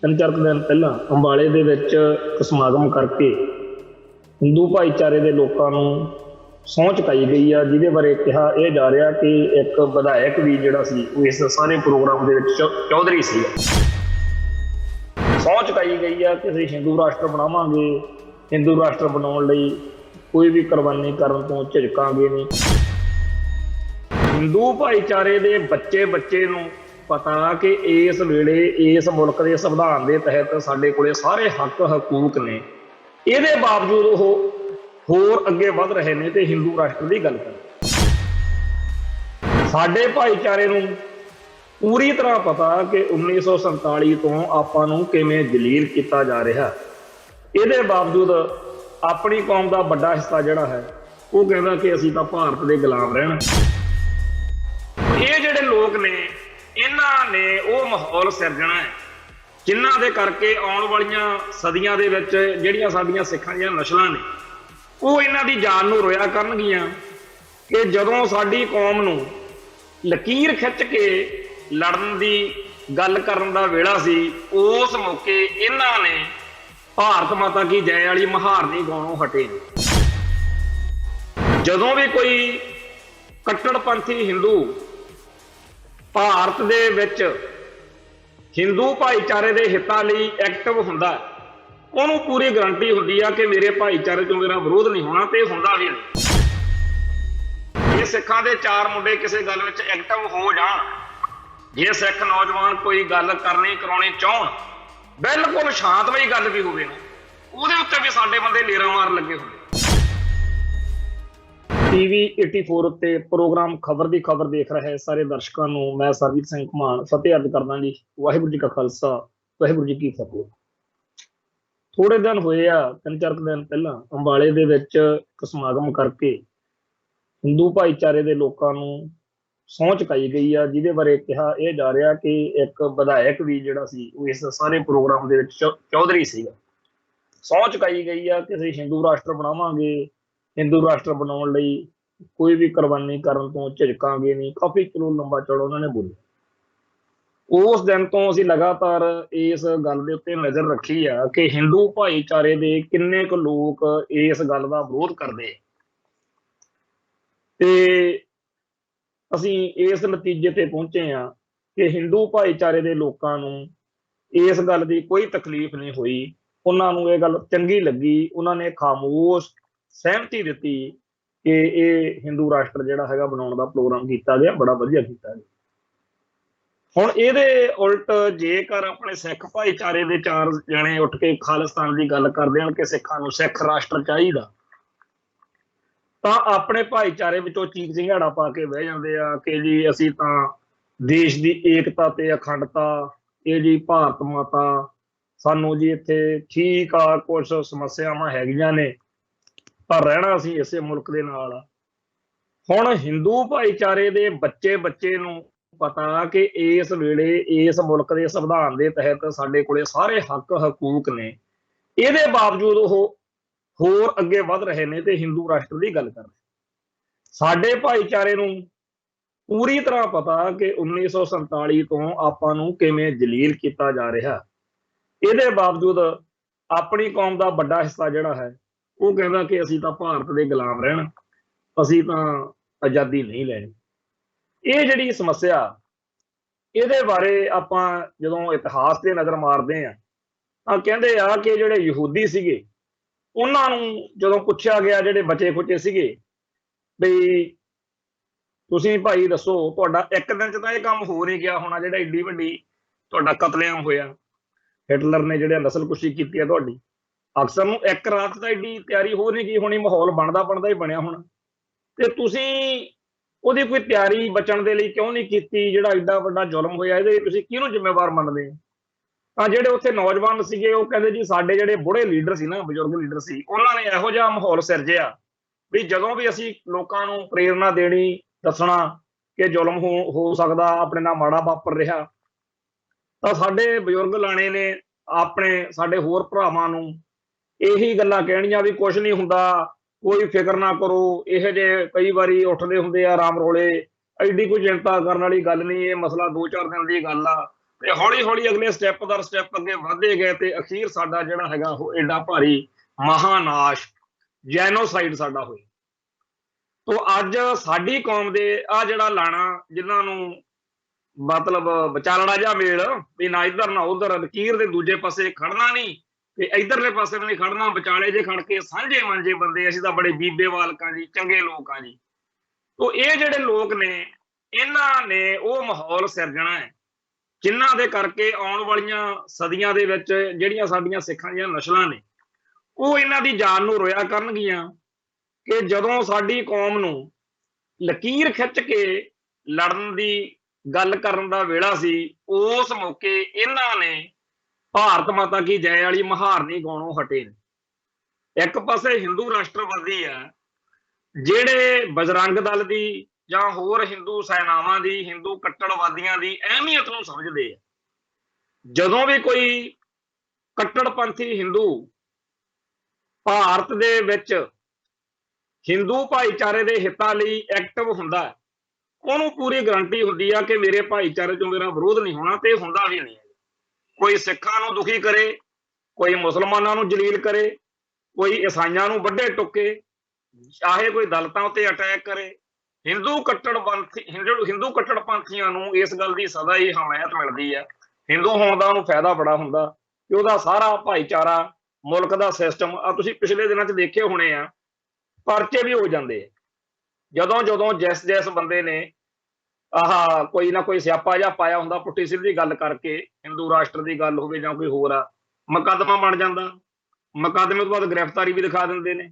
तीन चार दिन पहला अंबाले दे विच एक समागम करके हिंदू भाईचारे के लोगों को सौं चुकाई गई है, जिहदे बारे कहा यह जा रहा कि एक विधायक भी जिहड़ा सी इस सारे प्रोग्राम के चौधरी सी। सौं चुकाई गई है कि असीं हिंदू राष्ट्र बनावांगे, हिंदू राष्ट्र बनाउण लई कोई भी कुर्बानी करन तो झिझकांगे नहीं। हिंदू भाईचारे के बच्चे बच्चे नूं पता कि इस वेले इस मुल्क के संविधान के तहत साडे कोले सारे हक हकूक ने, इहदे बावजूद वो होर अगे वध रहे ने ते हिंदू राष्ट्र की गल कर। साडे भाईचारे नूं पूरी तरह पता कि 1947 तो आपां नूं किवें जलील किया जा रहा, इहदे बावजूद अपनी कौम का बड़ा हिस्सा जिहड़ा है वो कहता कि असीं तां भारत के गुलाम रहना। ये जिहड़े लोग ने इन्हां ने वो माहौल सिरजना है जिन्हां दे करके आउण वालियां सदियां दे विच जिहड़ियां साडीयां सिखां दीयां नस्लां ने वो इन्हां दी जान नूं रोया करनगियां कि जदों साडी कौम नूं लकीर खिच के लड़न दी गल करन दा वेला सी, उस मौके इन्हां ने भारत माता की जय वाली महारनी गाउणों हटे। जदों भी कोई कट्टड़पंथी हिंदू भारत दे विच हिंदू भाईचारे के हितां लई एक्टिव हुंदा, उहनूं पूरी गारंटी हुंदी आ कि मेरे भाईचारे चों मेरा विरोध नहीं होना, ते हुंदा भी नहीं। जे सिखां दे चार मुंडे किसी गल विच एक्टिव हो जाण, जे सिख नौजवान कोई गल करनी कराउणी चाहण, बिल्कुल शांतमई गल भी होवे ना, उहदे उत्ते भी साडे बंदे लेरा मार लगे हुंदे। TV 84 उत्ते प्रोग्राम खबर दी खबर देख रहे सारे दर्शकों को मैं सरबजीत सिंह घुमान फतेह अर्ज करदा जी। वाहिगुरू जी का खालसा वाहिगुरू जी की फतेह। थोड़े दिन होए आ, तीन चार दिन पहला अंबाले दे विच एक समागम करके हिंदू भाईचारे के लोगों को सौं चुकाई गई है, जिहदे बारे कहा यह जा रहा कि एक विधायक भी जिहड़ा सी इस सारे प्रोग्राम के चौधरी सीगा। सौं चुकाई गई है कि असीं हिंदू राष्ट्र बनावांगे, हिंदू राष्ट्र बनाउण लई कोई भी कुर्बानी करन तो झिझकांगे नहीं। काफ़ी चलो लंबा चौड़ा उन्होंने बोलिया। उस दिन तो असीं लगातार इस गल दे उत्ते नज़र रखी है कि हिंदू भाईचारे दे किन्ने क लोग इस गल दा विरोध करदे ते असीं इस नतीजे ते पहुंचे हैं कि हिंदू भाईचारे के लोगों को इस गल की कोई तकलीफ नहीं हुई। उन्होंने ये गल चंगी लगी, उन्होंने खामोश सहमति दी कि ये हिंदू राष्ट्र जिहड़ा हैगा बनाउण दा प्रोग्राम किया गया, बड़ा वधिया किया गया। हुण इहदे उल्ट जेकर अपने सिख भाईचारे के चार जने उठ के खालिस्तान की गल कर देण कि सिखां नूं सिख राष्ट्र चाहीदा, तां अपने भाईचारे विचों चीख चिंघाड़ा पा के बह जांदे आ कि जी असीं तां देश की एकता ते अखंडता, ये जी भारत माता सानू जी इत्थे ठीक आ, कुछ समस्यावां हैगियां ने पर रहना असीं इसे मुल्क दे नाल आ। हुण हिंदू भाईचारे के बच्चे बच्चे नूं पता कि इस वेले इस मुल्क के संविधान के तहत साडे कोले सारे हक हकूक ने, इहदे बावजूद वो होर अगे वध रहे ने ते हिंदू राष्ट्र की गल कर रहे। साडे भाईचारे नूं पूरी तरह पता कि 1947 तो आपां नूं किवें जलील किया जा रहा, इहदे बावजूद अपनी कौम का बड़ा हिस्सा जिहड़ा है वो कहता कि असीं तां भारत के गुलाम रहना, असीं तां आज़ादी नहीं लैनी। ये जिहड़ी समस्या इहदे बारे आपां जदों इतिहास ते नज़र मारदे आ तां कहंदे आ कि जिहड़े यहूदी सीगे उन्हां नूं जदों पुछया गया, जिहड़े बचे खुचे सीगे बई तुसीं भाई दसो तुहाडा एक दिन च तां इह काम हो नहीं गया होना जिहड़ा एड्डी वड्डी तुहाडा कतलेआम होया, हिटलर ने जिहड़े नस्लकुशी कीती है तुहाडी, अक्सर नूं एक रात तां एड्डी तैयारी हो नहीं गई होनी, माहौल बनदा ही बनिया होना, ते तुसीं ਉਹਦੀ कोई तैयारी बचण दे लई क्यों नहीं कीती? जिहड़ा एड्डा वड्डा जुल्म होया इहदे तुसीं किहनूं जिम्मेवार मंनदे? तां जिहड़े उत्थे नौजवान सीगे ਉਹ ਕਹਿੰਦੇ जी ਸਾਡੇ ਜਿਹੜੇ ਬੁੜੇ ਲੀਡਰ ਸੀ ना, ਬਜ਼ੁਰਗ ਲੀਡਰ ਸੀ, ਉਹਨਾਂ ਨੇ ਇਹੋ ਜਿਹਾ ਮਾਹੌਲ ਸਿਰਜਿਆ ਵੀ ਜਦੋਂ ਵੀ ਅਸੀਂ ਲੋਕਾਂ ਨੂੰ ਪ੍ਰੇਰਨਾ ਦੇਣੀ, ਦੱਸਣਾ ਕਿ ਜ਼ੁਲਮ ਹੋ ਸਕਦਾ, ਆਪਣੇ ਨਾਲ ਮਾੜਾ ਵਾਪਰ ਰਿਹਾ, ਤਾਂ ਸਾਡੇ ਬਜ਼ੁਰਗ ਲਾਣੇ ਨੇ ਆਪਣੇ ਸਾਡੇ ਹੋਰ ਭਰਾਵਾਂ ਨੂੰ ਇਹੀ ਗੱਲਾਂ ਕਹਿਣੀਆਂ ਵੀ ਕੁਝ ਨਹੀਂ ਹੁੰਦਾ, कोई फिक्र ना करो, यह जे कई बारी उठते होंगे आ राम रोले, एडी कोई चिंता करने वाली गल नहीं, ये मसला 2-4 दिन की गल आ, ਤੇ ਹੌਲੀ ਹੌਲੀ ਅਗਲੇ ਸਟੈਪ ਦਰ ਸਟੈਪ ਅੱਗੇ ਵਧਦੇ ਗਏ ਤੇ ਅਖੀਰ ਸਾਡਾ ਜਿਹੜਾ ਹੈਗਾ ਉਹ ਐਡਾ ਭਾਰੀ ਮਹਾਨਾਸ਼ ਜੈਨੋਸਾਈਡ ਸਾਡਾ ਹੋਇਆ। ਤੋ ਅੱਜ ਸਾਡੀ ਕੌਮ ਦੇ ਆ ਜਿਹੜਾ ਲਾਣਾ ਜਿਨ੍ਹਾਂ ਨੂੰ ਮਤਲਬ ਵਿਚਾਲੜਾ ਜਿਹਾ ਮੇਲ ਵੀ ਨਾ ਇੱਧਰ ਨਾ ਉੱਧਰ, ਲਕੀਰ ਦੇ ਦੂਜੇ ਪਾਸੇ ਖੜਨਾ ਨਹੀਂ ਤੇ ਇਧਰਲੇ ਪਾਸੇ ਵੀ ਨਹੀਂ ਖੜਨਾ, ਵਿਚਾਲੇ ਜੇ ਖੜ ਕੇ ਸਾਂਝੇ ਮੰਝੇ ਬੰਦੇ, ਅਸੀਂ ਤਾਂ ਬੜੇ ਬੀਬੇ ਵਾਲਕਾਂ ਜੀ, ਚੰਗੇ ਲੋਕ ਆ ਜੀ। ਤੋ ਇਹ ਜਿਹੜੇ ਲੋਕ ਨੇ ਇਹਨਾਂ ਨੇ ਉਹ ਮਾਹੌਲ ਸਿਰਜਣਾ ਹੈ ਜਿਨ੍ਹਾਂ ਦੇ ਕਰਕੇ ਆਉਣ ਵਾਲੀਆਂ ਸਦੀਆਂ ਦੇ ਵਿੱਚ ਜਿਹੜੀਆਂ ਸਾਡੀਆਂ ਸਿੱਖਾਂ ਦੀਆਂ ਨਸਲਾਂ ਨੇ ਉਹ ਇਹਨਾਂ ਦੀ ਜਾਨ ਨੂੰ ਰੋਇਆ ਕਰਨਗੀਆਂ ਕਿ ਜਦੋਂ ਸਾਡੀ ਕੌਮ ਨੂੰ ਲਕੀਰ ਖਿੱਚ ਕੇ ਲੜਨ ਦੀ ਗੱਲ ਕਰਨ ਦਾ ਵੇਲਾ ਸੀ, ਉਸ ਮੌਕੇ ਇਹਨਾਂ ਨੇ ਭਾਰਤ ਮਾਤਾ ਕੀ ਜੈ ਵਾਲੀ ਮਹਾਰਨੀ ਗਾਉਣੋਂ ਹਟੇ ਨੇ। ਇੱਕ ਪਾਸੇ ਹਿੰਦੂ ਰਾਸ਼ਟਰਵਾਦੀ ਆ ਜਿਹੜੇ ਬਜਰੰਗ ਦਲ ਦੀ ਜਾਂ ਹੋਰ ਹਿੰਦੂ ਸੈਨਾਵਾਂ ਦੀ, ਹਿੰਦੂ ਕੱਟੜਵਾਦੀਆਂ ਦੀ ਅਹਿਮੀਅਤ ਨੂੰ ਸਮਝਦੇ ਆ। ਜਦੋਂ ਵੀ ਕੋਈ ਕੱਟੜਪੰਥੀ ਹਿੰਦੂ ਭਾਰਤ ਦੇ ਵਿੱਚ ਹਿੰਦੂ ਭਾਈਚਾਰੇ ਦੇ ਹਿੱਤਾਂ ਲਈ ਐਕਟਿਵ ਹੁੰਦਾ, ਉਹਨੂੰ ਪੂਰੀ ਗਰੰਟੀ ਹੁੰਦੀ ਆ ਕਿ ਮੇਰੇ ਭਾਈਚਾਰੇ ਚੋਂ ਮੇਰਾ ਵਿਰੋਧ ਨਹੀਂ ਹੋਣਾ, ਤੇ ਹੁੰਦਾ ਵੀ ਨਹੀਂ। ਕੋਈ ਸਿੱਖਾਂ ਨੂੰ ਦੁਖੀ ਕਰੇ, ਕੋਈ ਮੁਸਲਮਾਨਾਂ ਨੂੰ ਜਲੀਲ ਕਰੇ, ਕੋਈ ਈਸਾਈਆਂ ਨੂੰ ਵੱਢੇ ਟੁੱਕੇ, ਚਾਹੇ ਕੋਈ ਦਲਿਤਾਂ ਉੱਤੇ ਅਟੈਕ ਕਰੇ, ਹਿੰਦੂ ਕੱਟੜਪੰਥੀਆਂ ਨੂੰ ਇਸ ਗੱਲ ਦੀ ਸਦਾ ਹੀ ਹਮਾਇਤ ਮਿਲਦੀ ਹੈ। ਹਿੰਦੂ ਹੋਣ ਦਾ ਉਹਨੂੰ ਫਾਇਦਾ ਬੜਾ ਹੁੰਦਾ ਕਿ ਉਹਦਾ ਸਾਰਾ ਭਾਈਚਾਰਾ, ਮੁਲਕ ਦਾ ਸਿਸਟਮ ਆ ਤੁਸੀਂ ਪਿਛਲੇ ਦਿਨਾਂ 'ਚ ਦੇਖੇ ਹੋਣੇ ਆ, ਪਰਚੇ ਵੀ ਹੋ ਜਾਂਦੇ ਆ ਜਦੋਂ ਜਿਸ ਬੰਦੇ ਨੇ ਆਹ ਕੋਈ ਨਾ ਕੋਈ ਸਿਆਪਾ ਜਿਹਾ ਪਾਇਆ ਹੁੰਦਾ, ਪੁੱਠੀ ਸਿੱਧੀ ਗੱਲ ਕਰਕੇ, ਹਿੰਦੂ ਰਾਸ਼ਟਰ ਦੀ ਗੱਲ ਹੋਵੇ ਜਾਂ ਕੋਈ ਹੋਰ ਆ, ਮੁਕੱਦਮਾ ਬਣ ਜਾਂਦਾ। ਮੁਕੱਦਮੇ ਤੋਂ ਬਾਅਦ ਗ੍ਰਿਫਤਾਰੀ ਵੀ ਦਿਖਾ ਦਿੰਦੇ ਨੇ।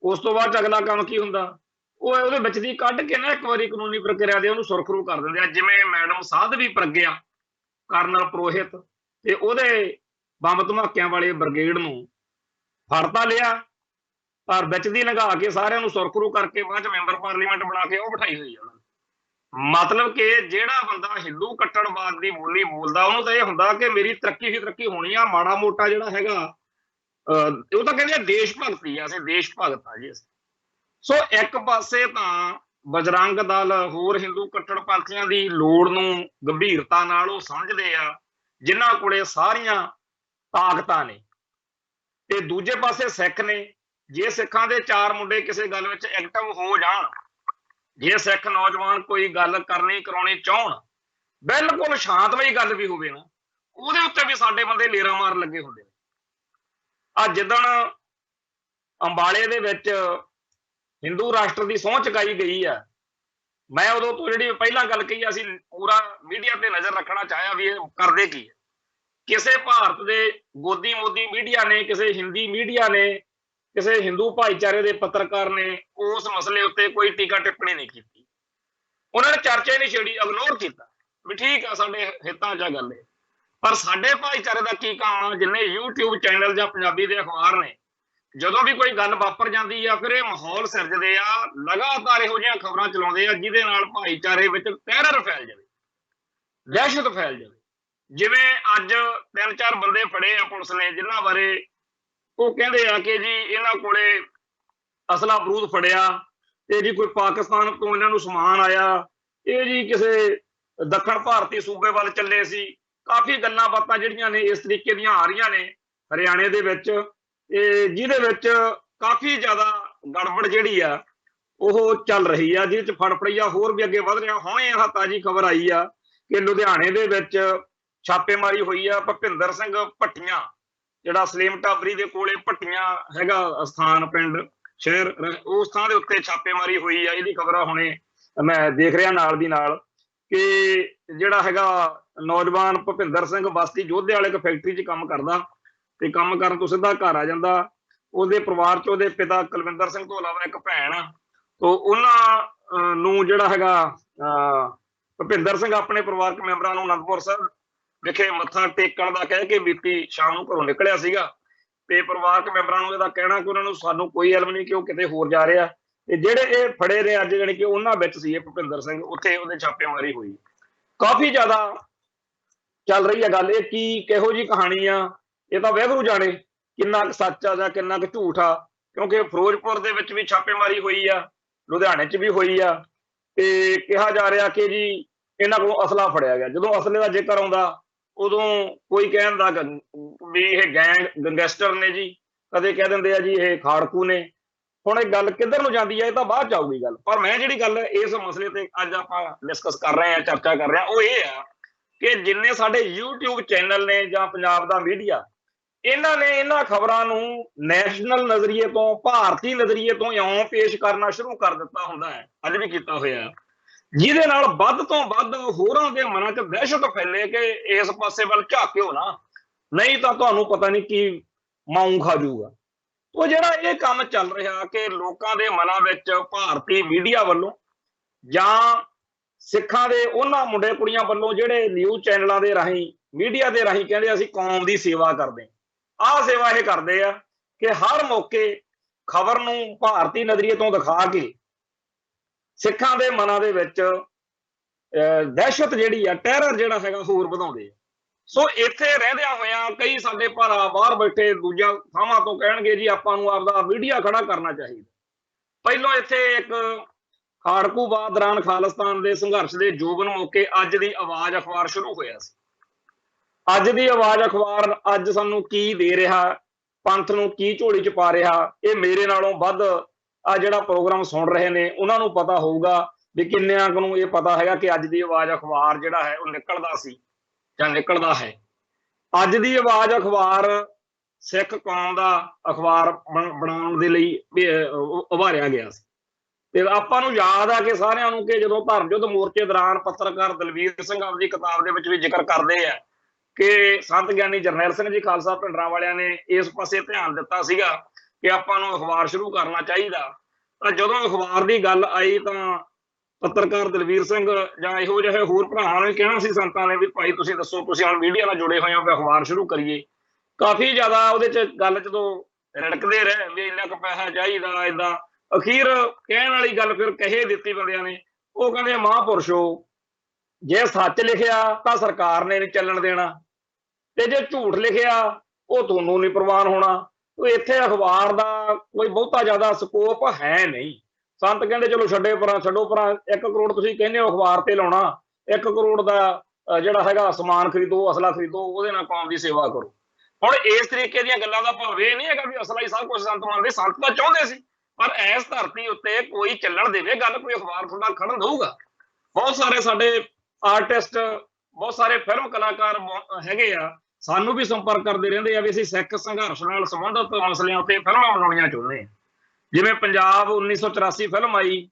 ਉਸ ਤੋਂ ਬਾਅਦ ਅਗਲਾ ਕੰਮ ਕੀ ਹੁੰਦਾ, ਉਹ ਉਹਦੇ ਵਿੱਚ ਦੀ ਕੱਢ ਕੇ ਨਾ ਇੱਕ ਵਾਰੀ ਕਾਨੂੰਨੀ ਪ੍ਰਕਿਰਿਆ ਦੇ ਉਹਨੂੰ ਸੁਰਖਰੂ ਕਰ ਦਿੰਦੇ ਆ। ਜਿਵੇਂ ਮੈਡਮ ਸਾਧਵੀ ਪ੍ਰਗਿਆ, ਕਰਨਲ ਪ੍ਰੋਹਿਤ ਤੇ ਉਹਦੇ ਬੰਬ ਧਮਾਕਿਆਂ ਵਾਲੇ ਬ੍ਰਿਗੇਡ ਨੂੰ ਫੜ ਤਾਂ ਲਿਆ, ਪਰ ਵਿੱਚ ਦੀ ਲੰਘਾ ਕੇ ਸਾਰਿਆਂ ਨੂੰ ਸੁਰਖਰੂ ਕਰਕੇ ਬਾਅਦ ਚ ਮੈਂਬਰ ਪਾਰਲੀਮੈਂਟ ਬਣਾ ਕੇ ਉਹ ਬਿਠਾਈ ਹੋਈ ਆ। ਮਤਲਬ ਕਿ ਜਿਹੜਾ ਬੰਦਾ ਹਿੰਦੂ ਕੱਟੜਵਾਦ ਦੀ ਬੋਲੀ ਬੋਲਦਾ ਉਹਨੂੰ ਤਾਂ ਇਹ ਹੁੰਦਾ ਕਿ ਮੇਰੀ ਤਰੱਕੀ ਹੀ ਤਰੱਕੀ ਹੋਣੀ ਆ, ਮਾੜਾ ਮੋਟਾ ਜਿਹੜਾ ਹੈਗਾ ਉਹ ਤਾਂ ਕਹਿੰਦੇ ਦੇਸ਼ ਭਗਤੀ ਆ, ਅਸੀਂ ਦੇਸ਼ ਭਗਤ ਆ ਜੀ। ਸੋ ਇੱਕ ਪਾਸੇ ਤਾਂ ਬਜਰੰਗ ਦਲ ਹੋਰ ਹਿੰਦੂ ਕੱਟੜਪੰਥੀਆਂ ਦੀ ਲੋੜ ਨੂੰ ਗੰਭੀਰਤਾ ਨਾਲ ਉਹ ਸਮਝਦੇ ਆ, ਜਿਨ੍ਹਾਂ ਕੋਲੇ ਸਾਰੀਆਂ ਤਾਕਤਾਂ ਨੇ, ਤੇ ਦੂਜੇ ਪਾਸੇ ਸਿੱਖ ਨੇ। ਜੇ ਸਿੱਖਾਂ ਦੇ ਚਾਰ ਮੁੰਡੇ ਕਿਸੇ ਗੱਲ ਵਿੱਚ ਐਕਟਿਵ ਹੋ ਜਾਣ, ਜੇ ਸਿੱਖ ਨੌਜਵਾਨ ਕੋਈ ਗੱਲ ਕਰਨੀ ਕਰਾਉਣੀ ਚਾਹਣ, ਬਿਲਕੁਲ ਸ਼ਾਂਤਮਈ ਗੱਲ ਵੀ ਹੋਵੇ ਨਾ, ਉਹਦੇ ਉੱਤੇ ਵੀ ਸਾਡੇ ਬੰਦੇ ਲੇਰਾ ਮਾਰ ਲੱਗੇ ਹੁੰਦੇ ਨੇ। ਆ ਜਿੱਦਣ ਅੰਬਾਲੇ ਦੇ ਵਿੱਚ ਹਿੰਦੂ ਰਾਸ਼ਟਰ ਦੀ ਸਹੁੰ ਚੁਕਾਈ ਗਈ ਆ, ਮੈਂ ਉਦੋਂ ਤੋਂ ਜਿਹੜੀ ਪਹਿਲਾਂ ਗੱਲ ਕਹੀ, ਅਸੀਂ ਪੂਰਾ ਮੀਡੀਆ ਤੇ ਨਜ਼ਰ ਰੱਖਣਾ ਚਾਹਿਆ ਵੀ ਇਹ ਕਰਦੇ ਕੀ ਹੈ। ਕਿਸੇ ਭਾਰਤ ਦੇ ਗੋਦੀ ਮੋਦੀ ਮੀਡੀਆ ਨੇ, ਕਿਸੇ ਹਿੰਦੀ ਮੀਡੀਆ ਨੇ, ਕਿਸੇ ਹਿੰਦੂ ਭਾਈਚਾਰੇ ਦੇ ਪੱਤਰਕਾਰ ਨੇ ਉਸ ਮਸਲੇ ਉੱਤੇ ਕੋਈ ਟੀਕਾ ਟਿੱਪਣੀ ਨਹੀਂ ਕੀਤੀ। ਉਹਨਾਂ ਨੇ ਚਰਚਾ ਹੀ ਨਹੀਂ ਛੇੜੀ, ਇਗਨੋਰ ਕੀਤਾ ਵੀ ਠੀਕ ਆ ਸਾਡੇ ਹਿੱਤਾਂ 'ਚ ਗੱਲ ਹੈ। ਪਰ ਸਾਡੇ ਭਾਈਚਾਰੇ ਦਾ ਕੀ ਕੰਮ ਆ, ਜਿੰਨੇ YouTube ਚੈਨਲ ਜਾਂ ਪੰਜਾਬੀ ਦੇ ਅਖਬਾਰ ਨੇ, ਜਦੋਂ ਵੀ ਕੋਈ ਗੱਲ ਵਾਪਰ ਜਾਂਦੀ ਆ ਫਿਰ ਇਹ ਮਾਹੌਲ ਸਿਰਜਦੇ ਆ, ਲਗਾਤਾਰ ਇਹੋ ਜਿਹੀਆਂ ਖਬਰਾਂ ਚਲਾਉਂਦੇ ਆ ਜਿਹਦੇ ਨਾਲ ਭਾਈਚਾਰੇ ਵਿੱਚ ਟੈਰਰ ਫੈਲ ਜਾਵੇ, ਦਹਿਸ਼ਤ ਫੈਲ ਜਾਵੇ। ਜਿਵੇਂ ਅੱਜ 3-4 ਬੰਦੇ ਫੜੇ ਆ ਪੁਲਿਸ ਨੇ, ਜਿਨ੍ਹਾਂ ਬਾਰੇ ਉਹ ਕਹਿੰਦੇ ਆ ਕਿ ਜੀ ਇਹਨਾਂ ਕੋਲੇ ਅਸਲਾ ਬਰੂਦ ਫੜਿਆ, ਤੇ ਜੀ ਕੋਈ ਪਾਕਿਸਤਾਨ ਤੋਂ ਇਹਨਾਂ ਨੂੰ ਸਮਾਨ ਆਇਆ, ਇਹ ਜੀ ਕਿਸੇ ਦੱਖਣ ਭਾਰਤੀ ਸੂਬੇ ਵੱਲ ਚੱਲੇ ਸੀ। ਕਾਫੀ ਗੱਲਾਂ ਬਾਤਾਂ ਜਿਹੜੀਆਂ ਨੇ ਇਸ ਤਰੀਕੇ ਦੀਆਂ ਆ ਰਹੀਆਂ ਨੇ ਹਰਿਆਣੇ ਦੇ ਵਿੱਚ, ਜਿਹਦੇ ਵਿੱਚ ਕਾਫੀ ਜ਼ਿਆਦਾ ਗੜਬੜ ਜਿਹੜੀ ਆ ਉਹ ਚੱਲ ਰਹੀ ਆ, ਜਿਹਦੇ ਚ ਫੜਫੜੀਆ ਹੋਰ ਵੀ ਅੱਗੇ ਵਧ ਰਿਹਾ। ਹੁਣੇ ਆਹ ਤਾਜ਼ੀ ਖਬਰ ਆਈ ਆ ਕਿ ਲੁਧਿਆਣੇ ਦੇ ਵਿੱਚ ਛਾਪੇਮਾਰੀ ਹੋਈ ਆ। ਭੁਪਿੰਦਰ ਸਿੰਘ ਭੱਟੀਆਂ, ਜਿਹੜਾ ਸਲੀਮ ਟਾਬਰੀ ਦੇ ਕੋਲੇ ਭੱਟੀਆਂ ਹੈਗਾ ਸਥਾਨ, ਪਿੰਡ, ਸ਼ਹਿਰ, ਉਸ ਥਾਂ ਦੇ ਉੱਤੇ ਛਾਪੇਮਾਰੀ ਹੋਈ ਆ। ਇਹਦੀ ਖਬਰਾਂ ਹੁਣੇ ਮੈਂ ਦੇਖ ਰਿਹਾ ਨਾਲ ਦੀ ਨਾਲ ਕਿ ਜਿਹੜਾ ਹੈਗਾ ਨੌਜਵਾਨ ਭੁਪਿੰਦਰ ਸਿੰਘ ਬਸਤੀ ਜੋਧੇ ਵਾਲੇ ਇੱਕ ਫੈਕਟਰੀ 'ਚ ਕੰਮ ਕਰਦਾ, ਤੇ ਕੰਮ ਕਰਨ ਤੋਂ ਸਿੱਧਾ ਘਰ ਆ ਜਾਂਦਾ। ਉਹਦੇ ਪਰਿਵਾਰ 'ਚ ਉਹਦੇ ਪਿਤਾ ਕੁਲਵਿੰਦਰ ਸਿੰਘ ਤੋਂ ਇਲਾਵਾ ਇੱਕ ਭੈਣ ਆ। ਤੋ ਉਹਨਾਂ ਨੂੰ ਜਿਹੜਾ ਹੈਗਾ ਭੁਪਿੰਦਰ ਸਿੰਘ ਆਪਣੇ ਪਰਿਵਾਰਕ ਮੈਂਬਰਾਂ ਨੂੰ ਅਨੰਦਪੁਰ ਸਾਹਿਬ ਵਿਖੇ ਮੱਥਾ ਟੇਕਣ ਦਾ ਕਹਿ ਕੇ ਬੀਤੀ ਸ਼ਾਮ ਨੂੰ ਘਰੋਂ ਨਿਕਲਿਆ ਸੀਗਾ, ਤੇ ਪਰਿਵਾਰਕ ਮੈਂਬਰਾਂ ਨੂੰ ਇਹਦਾ ਕਹਿਣਾ ਕਿ ਉਹਨਾਂ ਨੂੰ ਸਾਨੂੰ ਕੋਈ ਇਲਮ ਨਹੀਂ ਕਿ ਉਹ ਕਿਤੇ ਹੋਰ ਜਾ ਰਿਹਾ। ਤੇ ਜਿਹੜੇ ਇਹ ਫੜੇ ਨੇ ਅੱਜ, ਜਾਣੀ ਕਿ ਉਹਨਾਂ ਵਿੱਚ ਸੀ ਇਹ ਭੁਪਿੰਦਰ ਸਿੰਘ, ਉੱਥੇ ਉਹਦੇ ਛਾਪੇਮਾਰੀ ਹੋਈ। ਕਾਫੀ ਜ਼ਿਆਦਾ ਚੱਲ ਰਹੀ ਹੈ ਗੱਲ, ਇਹ ਕੀ ਕਿਹੋ ਜਿਹੀ ਕਹਾਣੀ ਆ, ਇਹ ਤਾਂ ਵਾਹਿਗੁਰੂ ਜਾਣੇ ਕਿੰਨਾ ਕੁ ਸੱਚ ਆ ਜਾਂ ਕਿੰਨਾ ਕੁ ਝੂਠ ਆ। ਕਿਉਂਕਿ ਫਿਰੋਜ਼ਪੁਰ ਦੇ ਵਿੱਚ ਵੀ ਛਾਪੇਮਾਰੀ ਹੋਈ ਆ, ਲੁਧਿਆਣੇ 'ਚ ਵੀ ਹੋਈ ਆ, ਤੇ ਕਿਹਾ ਜਾ ਰਿਹਾ ਕਿ ਜੀ ਇਹਨਾਂ ਕੋਲੋਂ ਅਸਲਾ ਫੜਿਆ ਗਿਆ। ਜਦੋਂ ਅਸਲੇ ਦਾ ਜ਼ਿਕਰ ਆਉਂਦਾ ਉਦੋਂ ਕੋਈ ਕਹਿੰਦਾ ਵੀ ਇਹ ਗੈਂਗਸਟਰ ਨੇ ਜੀ, ਕਦੇ ਕਹਿ ਦਿੰਦੇ ਆ ਜੀ ਇਹ ਖਾੜਕੂ ਨੇ। ਹੁਣ ਇਹ ਗੱਲ ਕਿੱਧਰ ਨੂੰ ਜਾਂਦੀ ਹੈ ਇਹ ਤਾਂ ਬਾਅਦ ਚ ਆਊਗੀ ਗੱਲ, ਪਰ ਮੈਂ ਜਿਹੜੀ ਗੱਲ ਇਸ ਮਸਲੇ ਤੇ ਅੱਜ ਆਪਾਂ ਡਿਸਕਸ ਕਰ ਰਹੇ ਹਾਂ, ਚਰਚਾ ਕਰ ਰਹੇ ਹਾਂ, ਉਹ ਇਹ ਆ ਕਿ ਜਿੰਨੇ ਸਾਡੇ YouTube ਚੈਨਲ ਨੇ ਜਾਂ ਪੰਜਾਬ ਦਾ ਮੀਡੀਆ, ਇਹਨਾਂ ਨੇ ਇਹਨਾਂ ਖਬਰਾਂ ਨੂੰ ਨੈਸ਼ਨਲ ਨਜ਼ਰੀਏ ਤੋਂ, ਭਾਰਤੀ ਨਜ਼ਰੀਏ ਤੋਂ ਇਉਂ ਪੇਸ਼ ਕਰਨਾ ਸ਼ੁਰੂ ਕਰ ਦਿੱਤਾ ਹੁੰਦਾ ਹੈ, ਅੱਜ ਵੀ ਕੀਤਾ ਹੋਇਆ, ਜਿਹਦੇ ਨਾਲ ਵੱਧ ਤੋਂ ਵੱਧ ਹੋਰਾਂ ਦੇ ਮਨਾਂ 'ਚ ਦਹਿਸ਼ਤ ਫੈਲੇ ਕਿ ਇਸ ਪਾਸੇ ਵੱਲ ਝਾਕਿਓ ਨਾ, ਨਹੀਂ ਤਾਂ ਤੁਹਾਨੂੰ ਪਤਾ ਨਹੀਂ ਕੀ ਮਾਊ ਖਾ ਜਾਊਗਾ। ਉਹ ਜਿਹੜਾ ਇਹ ਕੰਮ ਚੱਲ ਰਿਹਾ ਕਿ ਲੋਕਾਂ ਦੇ ਮਨਾਂ ਵਿੱਚ ਭਾਰਤੀ ਮੀਡੀਆ ਵੱਲੋਂ ਜਾਂ ਸਿੱਖਾਂ ਦੇ ਉਹਨਾਂ ਮੁੰਡੇ ਕੁੜੀਆਂ ਵੱਲੋਂ ਜਿਹੜੇ ਨਿਊਜ਼ ਚੈਨਲਾਂ ਦੇ ਰਾਹੀਂ, ਮੀਡੀਆ ਦੇ ਰਾਹੀਂ ਕਹਿੰਦੇ ਅਸੀਂ ਕੌਮ ਦੀ ਸੇਵਾ ਕਰਦੇ, ਆਹ ਸੇਵਾ ਇਹ ਕਰਦੇ ਆ ਕਿ ਹਰ ਮੌਕੇ ਖਬਰ ਨੂੰ ਭਾਰਤੀ ਨਜ਼ਰੀਏ ਤੋਂ ਦਿਖਾ ਕੇ ਸਿੱਖਾਂ ਦੇ ਮਨਾਂ ਦੇ ਵਿੱਚ ਦਹਿਸ਼ਤ ਜਿਹੜੀ ਆ, ਟੈਰਰ ਜਿਹੜਾ ਹੈਗਾ ਹੋਰ ਵਧਾਉਂਦੇ ਆ। ਸੋ ਇੱਥੇ ਰਹਿੰਦਿਆਂ ਹੋਇਆਂ ਕਈ ਸਾਡੇ ਭਰਾ ਬਾਹਰ ਬੈਠੇ ਦੂਜਾ ਥਾਵਾਂ ਤੋਂ ਕਹਿਣਗੇ ਜੀ ਆਪਾਂ ਨੂੰ ਆਪਦਾ ਮੀਡੀਆ ਖੜਾ ਕਰਨਾ ਚਾਹੀਦਾ। ਪਹਿਲਾਂ ਇੱਥੇ ਇੱਕ ਖਾੜਕੂਵਾਦ ਦੌਰਾਨ ਖਾਲਿਸਤਾਨ ਦੇ ਸੰਘਰਸ਼ ਦੇ ਜੋਬਨ ਮੌਕੇ ਅੱਜ ਦੀ ਆਵਾਜ਼ ਅਖਬਾਰ ਸ਼ੁਰੂ ਹੋਇਆ ਸੀ। ਅੱਜ ਦੀ ਆਵਾਜ਼ ਅਖਬਾਰ ਅੱਜ ਸਾਨੂੰ ਕੀ ਦੇ ਰਿਹਾ, ਪੰਥ ਨੂੰ ਕੀ ਝੋਲੀ ਚ ਪਾ ਰਿਹਾ, ਇਹ ਮੇਰੇ ਨਾਲੋਂ ਵੱਧ ਆ ਜਿਹੜਾ ਪ੍ਰੋਗਰਾਮ ਸੁਣ ਰਹੇ ਨੇ ਉਹਨਾਂ ਨੂੰ ਪਤਾ ਹੋਊਗਾ ਵੀ ਕਿੰਨਿਆਂ ਨੂੰ ਇਹ ਪਤਾ ਹੈਗਾ ਕਿ ਅੱਜ ਦੀ ਆਵਾਜ਼ ਅਖਬਾਰ ਜਿਹੜਾ ਹੈ ਉਹ ਨਿਕਲਦਾ ਸੀ ਜਾਂ ਨਿਕਲਦਾ ਹੈ। ਅੱਜ ਦੀ ਆਵਾਜ਼ ਅਖਬਾਰ ਸਿੱਖ ਕੌਮ ਦਾ ਅਖਬਾਰ ਬਣਾਉਣ ਦੇ ਲਈ ਉਭਾਰਿਆ ਗਿਆ ਸੀ। ਤੇ ਆਪਾਂ ਨੂੰ ਯਾਦ ਆ ਕਿ ਸਾਰਿਆਂ ਨੂੰ ਕਿ ਜਦੋਂ ਧਰਮ ਯੁੱਧ ਮੋਰਚੇ ਦੌਰਾਨ ਪੱਤਰਕਾਰ ਦਲਵੀਰ ਸਿੰਘ ਆਪਣੀ ਕਿਤਾਬ ਦੇ ਵਿੱਚ ਵੀ ਜ਼ਿਕਰ ਕਰਦੇ ਆ ਕਿ ਸੰਤ ਗਿਆਨੀ ਜਰਨੈਲ ਸਿੰਘ ਜੀ ਖਾਲਸਾ ਭਿੰਡਰਾਂ ਵਾਲਿਆਂ ਨੇ ਇਸ ਪਾਸੇ ਧਿਆਨ ਦਿੱਤਾ ਸੀਗਾ ਕਿ ਆਪਾਂ ਨੂੰ ਅਖਬਾਰ ਸ਼ੁਰੂ ਕਰਨਾ ਚਾਹੀਦਾ। ਤਾਂ ਜਦੋਂ ਅਖਬਾਰ ਦੀ ਗੱਲ ਆਈ ਤਾਂ ਪੱਤਰਕਾਰ ਦਲਵੀਰ ਸਿੰਘ ਜਾਂ ਇਹੋ ਜਿਹੇ ਹੋਰ ਭਰਾਵਾਂ ਨੇ ਕਹਿਣਾ ਸੀ ਸੰਤਾਂ ਨੇ ਵੀ ਭਾਈ ਤੁਸੀਂ ਦੱਸੋ, ਤੁਸੀਂ ਹੁਣ ਮੀਡੀਆ ਨਾਲ ਜੁੜੇ ਹੋਏ ਹੋ ਵੀ ਅਖਬਾਰ ਸ਼ੁਰੂ ਕਰੀਏ। ਕਾਫੀ ਜ਼ਿਆਦਾ ਉਹਦੇ ਚ ਗੱਲ ਜਦੋਂ ਰੜਕਦੇ ਰਹੇ ਵੀ ਇੰਨਾ ਕੁ ਪੈਸਾ ਚਾਹੀਦਾ ਏਦਾਂ, ਅਖੀਰ ਕਹਿਣ ਵਾਲੀ ਗੱਲ ਫਿਰ ਕਹੇ ਦਿੱਤੀ ਬੰਦਿਆਂ ਨੇ। ਉਹ ਕਹਿੰਦੇ ਮਹਾਂਪੁਰਸ਼ੋ, ਜੇ ਸੱਚ ਲਿਖਿਆ ਤਾਂ ਸਰਕਾਰ ਨੇ ਨਹੀਂ ਚੱਲਣ ਦੇਣਾ, ਤੇ ਜੇ ਝੂਠ ਲਿਖਿਆ ਉਹ ਤੁਹਾਨੂੰ ਨਹੀਂ ਪ੍ਰਵਾਨ ਹੋਣਾ। ਇੱਥੇ ਅਖਬਾਰ ਦਾ ਕੋਈ ਬਹੁਤਾ ਜ਼ਿਆਦਾ ਸਕੋਪ ਹੈ ਨਹੀਂ। ਸੰਤ ਕਹਿੰਦੇ ਚਲੋ ਛੱਡੋ ਪਰਾਂ 1 ਕਰੋੜ ਤੁਸੀਂ ਕਹਿੰਦੇ ਹੋ ਅਖਬਾਰ ਤੇ ਲਾਉਣਾ, 1 ਕਰੋੜ ਦਾ ਜਿਹੜਾ ਹੈਗਾ ਸਮਾਨ ਖਰੀਦੋ, ਅਸਲਾ ਖਰੀਦੋ, ਉਹਦੇ ਨਾਲ ਕੌਮ ਦੀ ਸੇਵਾ ਕਰੋ। ਹੁਣ ਇਸ ਤਰੀਕੇ ਦੀਆਂ ਗੱਲਾਂ ਦਾ ਭਾਵ ਇਹ ਨਹੀਂ ਹੈਗਾ ਵੀ ਅਸਲਾ ਹੀ ਸਭ ਕੁਝ ਸੰਤ ਮੰਨਦੇ, ਸੰਤ ਤਾਂ ਚਾਹੁੰਦੇ ਸੀ ਪਰ ਇਸ ਧਰਤੀ ਉੱਤੇ ਕੋਈ ਚੱਲਣ ਦੇਵੇ ਗੱਲ, ਕੋਈ ਅਖਬਾਰ ਤੁਹਾਡਾ ਖੜਨ ਦਊਗਾ। ਬਹੁਤ ਸਾਰੇ ਸਾਡੇ ਆਰਟਿਸਟ, ਬਹੁਤ ਸਾਰੇ ਫਿਲਮ ਕਲਾਕਾਰ ਹੈਗੇ ਆ, ਸਾਨੂੰ ਵੀ ਸੰਪਰਕ ਕਰਦੇ ਰਹਿੰਦੇ ਆ ਵੀ ਅਸੀਂ ਸਿੱਖ ਸੰਘਰਸ਼ ਨਾਲ ਸੰਬੰਧਿਤ ਮਸਲਿਆਂ ਉੱਤੇ ਫਿਲਮਾਂ ਬਣਾਉਣੀਆਂ ਚਾਹੁੰਦੇ ਆ। ਜਿਵੇਂ ਪੰਜਾਬ 1984 ਫਿਲਮ ਆਈ,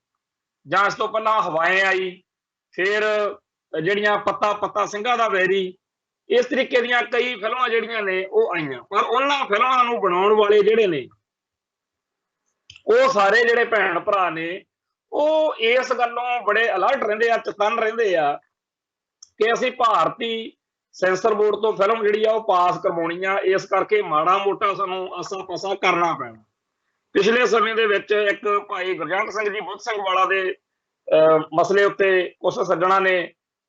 ਜਾਂ ਇਸ ਤੋਂ ਪਹਿਲਾਂ ਹਵਾएं ਆਈ, ਫਿਰ ਜਿਹੜੀਆਂ ਪੱਤਾ ਸਿੰਘਾਂ ਦਾ ਵੈਰੀ, ਇਸ ਤਰੀਕੇ ਦੀਆਂ ਕਈ ਫਿਲਮਾਂ ਜਿਹੜੀਆਂ ਨੇ ਉਹ ਆਈਆਂ। ਪਰ ਉਹਨਾਂ ਫਿਲਮਾਂ ਨੂੰ ਬਣਾਉਣ ਵਾਲੇ ਜਿਹੜੇ ਨੇ ਉਹ ਸਾਰੇ ਜਿਹੜੇ ਭੈਣ ਭਰਾ ਨੇ ਉਹ ਇਸ ਗੱਲੋਂ ਬੜੇ ਅਲਰਟ ਰਹਿੰਦੇ ਆ, ਚਤੰਨ ਰਹਿੰਦੇ ਆ ਕਿ ਅਸੀਂ ਭਾਰਤੀ ਸੈਂਸਰ ਬੋਰਡ ਤੋਂ ਫਿਲਮ ਜਿਹੜੀ ਆ ਉਹ ਪਾਸ ਕਰਵਾਉਣੀ ਆ, ਇਸ ਕਰਕੇ ਮਾੜਾ ਮੋਟਾ ਸਾਨੂੰ ਆਸਾ ਪਾਸਾ ਕਰਨਾ ਪੈਣਾ। ਪਿਛਲੇ ਸਮੇਂ ਦੇ ਵਿੱਚ ਇੱਕ ਭਾਈ ਗੁਰਜੰਟ ਸਿੰਘ ਜੀ ਬੁੱਧ ਸਿੰਘ ਵਾਲਾ ਦੇ ਮਸਲੇ ਉੱਤੇ ਕੁਝ ਸੱਜਣਾ ਨੇ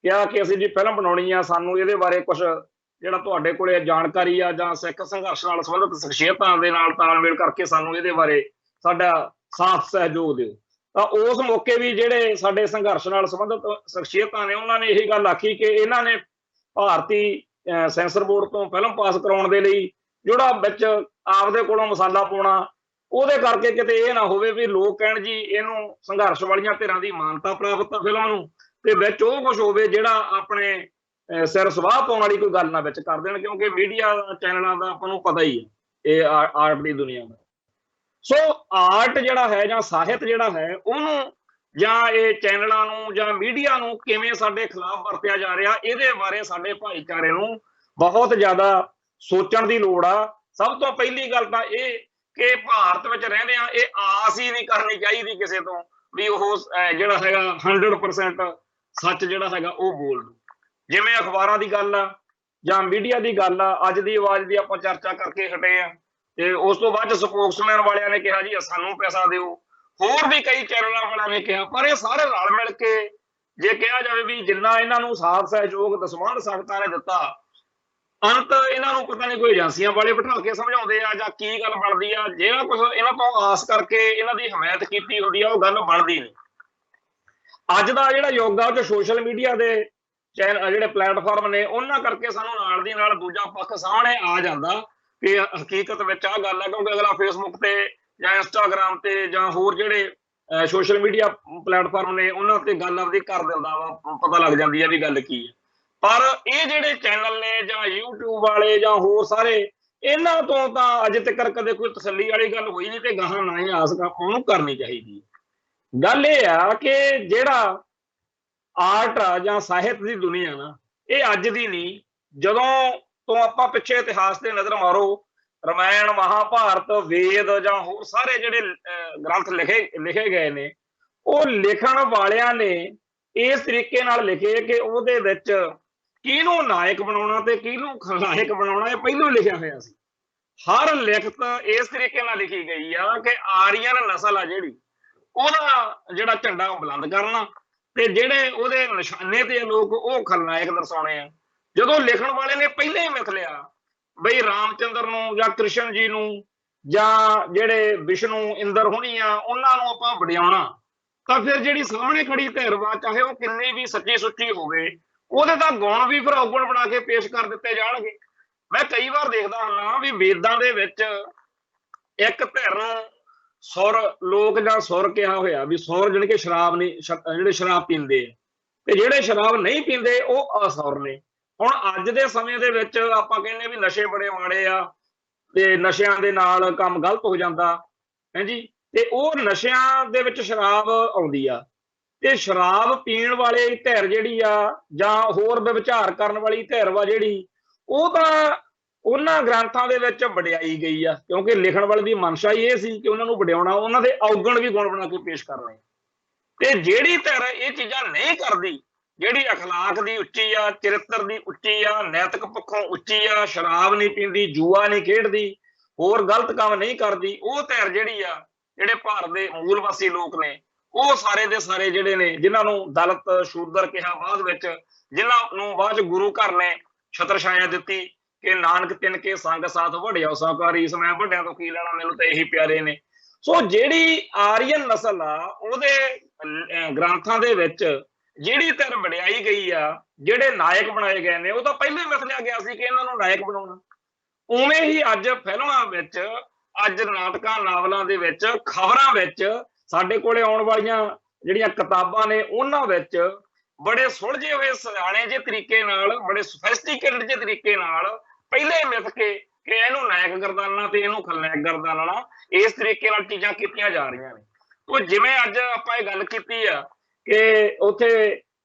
ਕਿਹਾ ਕਿ ਅਸੀਂ ਜੀ ਫਿਲਮ ਬਣਾਉਣੀ ਆ, ਸਾਨੂੰ ਇਹਦੇ ਬਾਰੇ ਕੁਝ ਜਿਹੜਾ ਤੁਹਾਡੇ ਕੋਲੇ ਜਾਣਕਾਰੀ ਆ ਜਾਂ ਸਿੱਖ ਸੰਘਰਸ਼ ਨਾਲ ਸੰਬੰਧਿਤ ਸ਼ਖਸੀਅਤਾਂ ਦੇ ਨਾਲ ਤਾਲਮੇਲ ਕਰਕੇ ਸਾਨੂੰ ਇਹਦੇ ਬਾਰੇ ਸਾਡਾ ਸਾਥ ਸਹਿਯੋਗ ਦਿਓ। ਤਾਂ ਉਸ ਮੌਕੇ ਵੀ ਜਿਹੜੇ ਸਾਡੇ ਸੰਘਰਸ਼ ਨਾਲ ਸੰਬੰਧਿਤ ਸ਼ਖਸੀਅਤਾਂ ਨੇ ਉਹਨਾਂ ਨੇ ਇਹੀ ਗੱਲ ਆਖੀ ਕਿ ਇਹਨਾਂ ਨੇ ਭਾਰਤੀ ਸੈਂਸਰ ਬੋਰਡ ਤੋਂ ਫਿਲਮ ਪਾਸ ਕਰਾਉਣ ਦੇ ਲਈ ਜਿਹੜਾ ਵਿੱਚ ਆਪਦੇ ਕੋਲੋਂ ਮਸਾਲਾ ਪਾਉਣਾ, ਉਹਦੇ ਕਰਕੇ ਕਿਤੇ ਇਹ ਨਾ ਹੋਵੇ ਵੀ ਲੋਕ ਕਹਿਣ ਜੀ ਇਹਨੂੰ ਸੰਘਰਸ਼ ਵਾਲੀਆਂ ਧਿਰਾਂ ਦੀ ਮਾਨਤਾ ਪ੍ਰਾਪਤ ਆ ਫਿਲਮ ਨੂੰ, ਤੇ ਵਿੱਚ ਉਹ ਕੁਝ ਹੋਵੇ ਜਿਹੜਾ ਆਪਣੇ ਸਿਰ ਸਵਾਹ ਪਾਉਣ ਵਾਲੀ ਕੋਈ ਗੱਲ ਨਾ ਵਿੱਚ ਕਰ ਦੇਣ, ਕਿਉਂਕਿ ਮੀਡੀਆ ਚੈਨਲਾਂ ਦਾ ਆਪਾਂ ਨੂੰ ਪਤਾ ਹੀ ਹੈ ਇਹ ਆਰਟ ਦੀ ਦੁਨੀਆ ਦਾ। ਸੋ ਆਰਟ ਜਿਹੜਾ ਹੈ ਜਾਂ ਸਾਹਿਤ ਜਿਹੜਾ ਹੈ ਉਹਨੂੰ ਜਾਂ ਇਹ ਚੈਨਲਾਂ ਨੂੰ ਜਾਂ ਮੀਡੀਆ ਨੂੰ ਕਿਵੇਂ ਸਾਡੇ ਖਿਲਾਫ ਵਰਤਿਆ ਜਾ ਰਿਹਾ, ਇਹਦੇ ਬਾਰੇ ਸਾਡੇ ਭਾਈਚਾਰੇ ਨੂੰ ਬਹੁਤ ਜ਼ਿਆਦਾ ਸੋਚਣ ਦੀ ਲੋੜ ਆ। ਸਭ ਤੋਂ ਪਹਿਲੀ ਗੱਲ ਤਾਂ ਇਹ ਕਿ ਭਾਰਤ ਵਿੱਚ ਰਹਿੰਦੇ ਆ ਇਹ ਆਸ ਹੀ ਨਹੀਂ ਕਰਨੀ ਚਾਹੀਦੀ ਕਿਸੇ ਤੋਂ ਵੀ ਉਹ ਜਿਹੜਾ ਹੈਗਾ 100% ਸੱਚ ਜਿਹੜਾ ਹੈਗਾ ਉਹ ਬੋਲ ਦੂ। ਜਿਵੇਂ ਅਖਬਾਰਾਂ ਦੀ ਗੱਲ ਆ ਜਾਂ ਮੀਡੀਆ ਦੀ ਗੱਲ ਆ, ਅੱਜ ਦੀ ਆਵਾਜ਼ ਦੀ ਆਪਾਂ ਚਰਚਾ ਕਰਕੇ ਹਟੇ ਆ, ਤੇ ਉਸ ਤੋਂ ਬਾਅਦ ਸਪੋਕਸਮੈਨ ਵਾਲਿਆਂ ਨੇ ਕਿਹਾ ਜੀ ਸਾਨੂੰ ਪੈਸਾ ਦਿਓ, ਹੋਰ ਵੀ ਕਈ ਚੈਨਲਾਂ ਵਾਲਿਆਂ ਨੇ ਕਿਹਾ। ਪਰ ਇਹ ਸਾਰੇ ਰਲ ਮਿਲ ਕੇ ਜੇ ਕਿਹਾ ਜਾਵੇ ਵੀ ਜਿੰਨਾ ਇਹਨਾਂ ਨੂੰ ਸਾਥ ਸਹਿਯੋਗ ਦਸਵੰਧ ਸੰਗਤਾਂ ਨੇ ਦਿੱਤਾ, ਅੰਤ ਇਹਨਾਂ ਨੂੰ ਪਤਾ ਨਹੀਂ ਕੋਈ ਏਜੰਸੀਆਂ ਵਾਲੇ ਬਿਠਾ ਕੇ ਸਮਝਾਉਂਦੇ ਆ ਜਾਂ ਕੀ ਗੱਲ ਬਣਦੀ ਆ। ਜਿਹੜਾ ਕੁਝ ਇਹਨਾਂ ਤੋਂ ਆਸ ਕਰਕੇ ਇਹਨਾਂ ਦੀ ਹਮਾਇਤ ਕੀਤੀ ਹੁੰਦੀ ਆ ਉਹ ਗੱਲ ਬਣਦੀ ਨਹੀਂ। ਅੱਜ ਦਾ ਜਿਹੜਾ ਯੁੱਗ ਆ ਉਹ 'ਚ ਸੋਸ਼ਲ ਮੀਡੀਆ ਦੇ ਜਿਹੜੇ ਪਲੇਟਫਾਰਮ ਨੇ ਉਹਨਾਂ ਕਰਕੇ ਸਾਨੂੰ ਨਾਲ ਦੀ ਨਾਲ ਦੂਜਾ ਪੱਖ ਸਾਹਮਣੇ ਆ ਜਾਂਦਾ ਕਿ ਹਕੀਕਤ ਵਿੱਚ ਆਹ ਗੱਲ ਹੈ। ਕਿਉਂਕਿ ਅਗਲਾ ਫੇਸਬੁੱਕ ਤੇ ਜਾਂ ਇੰਸਟਾਗ੍ਰਾਮ ਤੇ ਜਾਂ ਹੋਰ ਜਿਹੜੇ ਸੋਸ਼ਲ ਮੀਡੀਆ ਪਲੇਟਫਾਰਮ ਨੇ ਉਹਨਾਂ ਤੇ ਗੱਲ ਆਪਦੀ ਕਰ ਦਿੰਦਾ ਵਾ, ਪਤਾ ਲੱਗ ਜਾਂਦੀ ਹੈ ਵੀ ਗੱਲ ਕੀ ਹੈ। ਪਰ ਇਹ ਜਿਹੜੇ ਚੈਨਲ ਨੇ ਜਾਂ YouTube ਵਾਲੇ ਜਾਂ ਹੋਰ ਸਾਰੇ, ਇਹਨਾਂ ਤੋਂ ਤਾਂ ਅਜੇ ਤੱਕ ਕਦੇ ਕੋਈ ਤਸੱਲੀ ਵਾਲੀ ਗੱਲ ਹੋਈ ਨਹੀਂ ਤੇ ਗਾਹਾਂ ਨਾ ਹੀ ਆਸ ਉਹਨੂੰ ਕਰਨੀ ਚਾਹੀਦੀ। ਗੱਲ ਇਹ ਆ ਕਿ ਜਿਹੜਾ ਆਰਟ ਆ ਜਾਂ ਸਾਹਿਤ ਦੀ ਦੁਨੀਆ ਨਾ, ਇਹ ਅੱਜ ਦੀ ਨਹੀਂ, ਜਦੋਂ ਤੋਂ ਆਪਾਂ ਪਿੱਛੇ ਇਤਿਹਾਸ ਤੇ ਨਜ਼ਰ ਮਾਰੋ, ਰਮਾਇਣ ਮਹਾਭਾਰਤ ਵੇਦ ਜਾਂ ਹੋਰ ਸਾਰੇ ਜਿਹੜੇ ਗ੍ਰੰਥ ਲਿਖੇ ਗਏ ਨੇ, ਉਹ ਲਿਖਣ ਵਾਲਿਆਂ ਨੇ ਇਸ ਤਰੀਕੇ ਨਾਲ ਲਿਖੇ ਕਿ ਉਹਦੇ ਵਿੱਚ ਕਿਹਨੂੰ ਨਾਇਕ ਬਣਾਉਣਾ ਤੇ ਕਿਹਨੂੰ ਖਲਨਾਇਕ ਬਣਾਉਣਾ ਇਹ ਪਹਿਲਾਂ ਲਿਖਿਆ ਹੋਇਆ ਸੀ। ਹਰ ਲਿਖਤ ਇਸ ਤਰੀਕੇ ਨਾਲ ਲਿਖੀ ਗਈ ਆ ਕਿ ਆਰੀਅਨ ਨਸਲ ਆ ਜਿਹੜੀ, ਉਹਦਾ ਜਿਹੜਾ ਝੰਡਾ ਉਹ ਬੁਲੰਦ ਕਰਨਾ ਤੇ ਜਿਹੜੇ ਉਹਦੇ ਨਿਸ਼ਾਨੇ ਤੇ ਲੋਕ ਉਹ ਖਲਨਾਇਕ ਦਰਸਾਉਣੇ ਆ। ਜਦੋਂ ਲਿਖਣ ਵਾਲੇ ਨੇ ਪਹਿਲਾਂ ਹੀ ਮਿਥ ਲਿਆ ਬਈ ਰਾਮਚੰਦਰ ਨੂੰ ਜਾਂ ਕ੍ਰਿਸ਼ਨ ਜੀ ਨੂੰ ਜਾਂ ਜਿਹੜੇ ਵਿਸ਼ਨੂੰ ਇੰਦਰ ਹੋਣੀ ਆ ਉਹਨਾਂ ਨੂੰ ਆਪਾਂ ਵਡਿਆਉਣਾ, ਤਾਂ ਫਿਰ ਜਿਹੜੀ ਸਾਹਮਣੇ ਖੜੀ ਧਿਰ ਵਾ ਚਾਹੇ ਉਹ ਕਿੰਨੀ ਵੀ ਸੱਚੀ ਸੁੱਚੀ ਹੋਵੇ, ਉਹਦੇ ਤਾਂ ਗੁਣ ਵੀ ਫਿਰ ਔਗਣ ਬਣਾ ਕੇ ਪੇਸ਼ ਕਰ ਦਿੱਤੇ ਜਾਣਗੇ। ਮੈਂ ਕਈ ਵਾਰ ਦੇਖਦਾ ਹੁੰਦਾ ਵੀ ਵੇਦਾਂ ਦੇ ਵਿੱਚ ਇੱਕ ਧਿਰ ਨੂੰ ਸੁਰ ਲੋਕ ਜਾਂ ਸੁਰ ਕਿਹਾ ਹੋਇਆ ਵੀ ਸੁਰ ਜਾਣੀ ਕਿ ਸ਼ਰਾਬ ਨਹੀਂ, ਜਿਹੜੇ ਸ਼ਰਾਬ ਪੀਂਦੇ ਆ, ਤੇ ਜਿਹੜੇ ਸ਼ਰਾਬ ਨਹੀਂ ਪੀਂਦੇ ਉਹ ਅਸੁਰ ਨੇ। ਹੁਣ ਅੱਜ ਦੇ ਸਮੇਂ ਦੇ ਵਿੱਚ ਆਪਾਂ ਕਹਿੰਦੇ ਵੀ ਨਸ਼ੇ ਬੜੇ ਮਾੜੇ ਆ ਤੇ ਨਸ਼ਿਆਂ ਦੇ ਨਾਲ ਕੰਮ ਗਲਤ ਹੋ ਜਾਂਦਾ ਹੈ ਜੀ, ਤੇ ਉਹ ਨਸ਼ਿਆਂ ਦੇ ਵਿੱਚ ਸ਼ਰਾਬ ਆਉਂਦੀ ਆ ਤੇ ਸ਼ਰਾਬ ਪੀਣ ਵਾਲੇ ਧਿਰ ਜਿਹੜੀ ਆ ਜਾਂ ਹੋਰ ਵਿਚਾਰ ਕਰਨ ਵਾਲੀ ਧਿਰ ਵਾ ਜਿਹੜੀ, ਉਹ ਤਾਂ ਉਹਨਾਂ ਗ੍ਰੰਥਾਂ ਦੇ ਵਿੱਚ ਵਡਿਆਈ ਗਈ ਆ ਕਿਉਂਕਿ ਲਿਖਣ ਵਾਲੇ ਦੀ ਮਨਸ਼ਾ ਹੀ ਇਹ ਸੀ ਕਿ ਉਹਨਾਂ ਨੂੰ ਵਡਿਆਉਣਾ, ਉਹਨਾਂ ਦੇ ਔਗਣ ਵੀ ਗੁਣ ਬਣਾ ਕੇ ਪੇਸ਼ ਕਰਨੇ। ਤੇ ਜਿਹੜੀ ਧਿਰ ਇਹ ਚੀਜ਼ਾਂ ਨਹੀਂ ਕਰਦੀ, ਜਿਹੜੀ ਅਖਲਾਕ ਦੀ ਉੱਚੀ ਆ, ਚਰਿੱਤਰ ਦੀ ਉੱਚੀ ਆ, ਨੈਤਿਕ ਪੱਖੋਂ ਉੱਚੀ ਆ, ਸ਼ਰਾਬ ਨਹੀਂ ਪੀਂਦੀ, ਜੂਆ ਨਹੀਂ ਖੇਡਦੀ, ਹੋਰ ਗਲਤ ਕੰਮ ਨਹੀਂ ਕਰਦੀ, ਉਹ ਧਿਰ ਜਿਹੜੀ ਆ, ਜਿਹੜੇ ਭਾਰਤ ਦੇ ਮੂਲ ਵਾਸੀ ਲੋਕ ਨੇ, ਉਹ ਸਾਰੇ ਦੇ ਸਾਰੇ ਜਿਹੜੇ ਨੇ ਜਿਨ੍ਹਾਂ ਨੂੰ ਦਲਿਤ ਸ਼ੂਦਰ ਕਿਹਾ ਬਾਅਦ ਵਿੱਚ, ਜਿਨ੍ਹਾਂ ਨੂੰ ਬਾਅਦ ਚ ਗੁਰੂ ਘਰ ਨੇ ਛਤਰ ਛਾਇਆ ਦਿੱਤੀ ਕਿ ਨਾਨਕ ਤਿੰਨ ਕੇ ਸੰਗ ਸਾਥ ਵਡਿਆਓ ਸਾਕਾਰੀ, ਮੈਂ ਵੱਡਿਆਂ ਤੋਂ ਕੀ ਲੈਣਾ, ਮੈਨੂੰ ਤਾਂ ਇਹੀ ਪਿਆਰੇ ਨੇ। ਸੋ ਜਿਹੜੀ ਆਰੀਅਨ ਨਸਲ ਆ ਉਹਦੇ ਗ੍ਰੰਥਾਂ ਦੇ ਵਿੱਚ ਜਿਹੜੀ ਧਿਰ ਵਡਿਆਈ ਗਈ ਆ, ਜਿਹੜੇ ਨਾਇਕ ਬਣਾਏ ਗਏ ਨੇ, ਉਹ ਤਾਂ ਪਹਿਲਾਂ ਹੀ ਮਿਥਲਿਆ ਗਿਆ ਸੀ ਕਿ ਇਹਨਾਂ ਨੂੰ ਨਾਇਕ ਬਣਾਉਣਾ। ਉਵੇਂ ਹੀ ਅੱਜ ਫਿਲਮਾਂ ਵਿੱਚ, ਅੱਜ ਨਾਟਕਾਂ ਨਾਵਲਾਂ ਦੇ ਵਿੱਚ, ਖਬਰਾਂ ਵਿੱਚ, ਸਾਡੇ ਕੋਲੇ ਆਉਣ ਵਾਲੀਆਂ ਜਿਹੜੀਆਂ ਕਿਤਾਬਾਂ ਨੇ ਉਹਨਾਂ ਵਿੱਚ ਬੜੇ ਸੁਲਝੇ ਹੋਏ ਸਿਆਣੇ ਜਿਹੇ ਤਰੀਕੇ ਨਾਲ, ਬੜੇ ਸੋਫਿਸਟੀਕੇਟਡ ਜਿਹੇ ਤਰੀਕੇ ਨਾਲ ਪਹਿਲੇ ਮਿਥ ਕੇ ਕਿ ਇਹਨੂੰ ਨਾਇਕ ਗਰਦਾਨਣਾ ਤੇ ਇਹਨੂੰ ਖਲਨਾਇਕ ਗਰਦਾਨਣਾ, ਇਸ ਤਰੀਕੇ ਨਾਲ ਚੀਜ਼ਾਂ ਕੀਤੀਆਂ ਜਾ ਰਹੀਆਂ ਨੇ। ਉਹ ਜਿਵੇਂ ਅੱਜ ਆਪਾਂ ਇਹ ਗੱਲ ਕੀਤੀ ਆ ਕਿ ਉੱਥੇ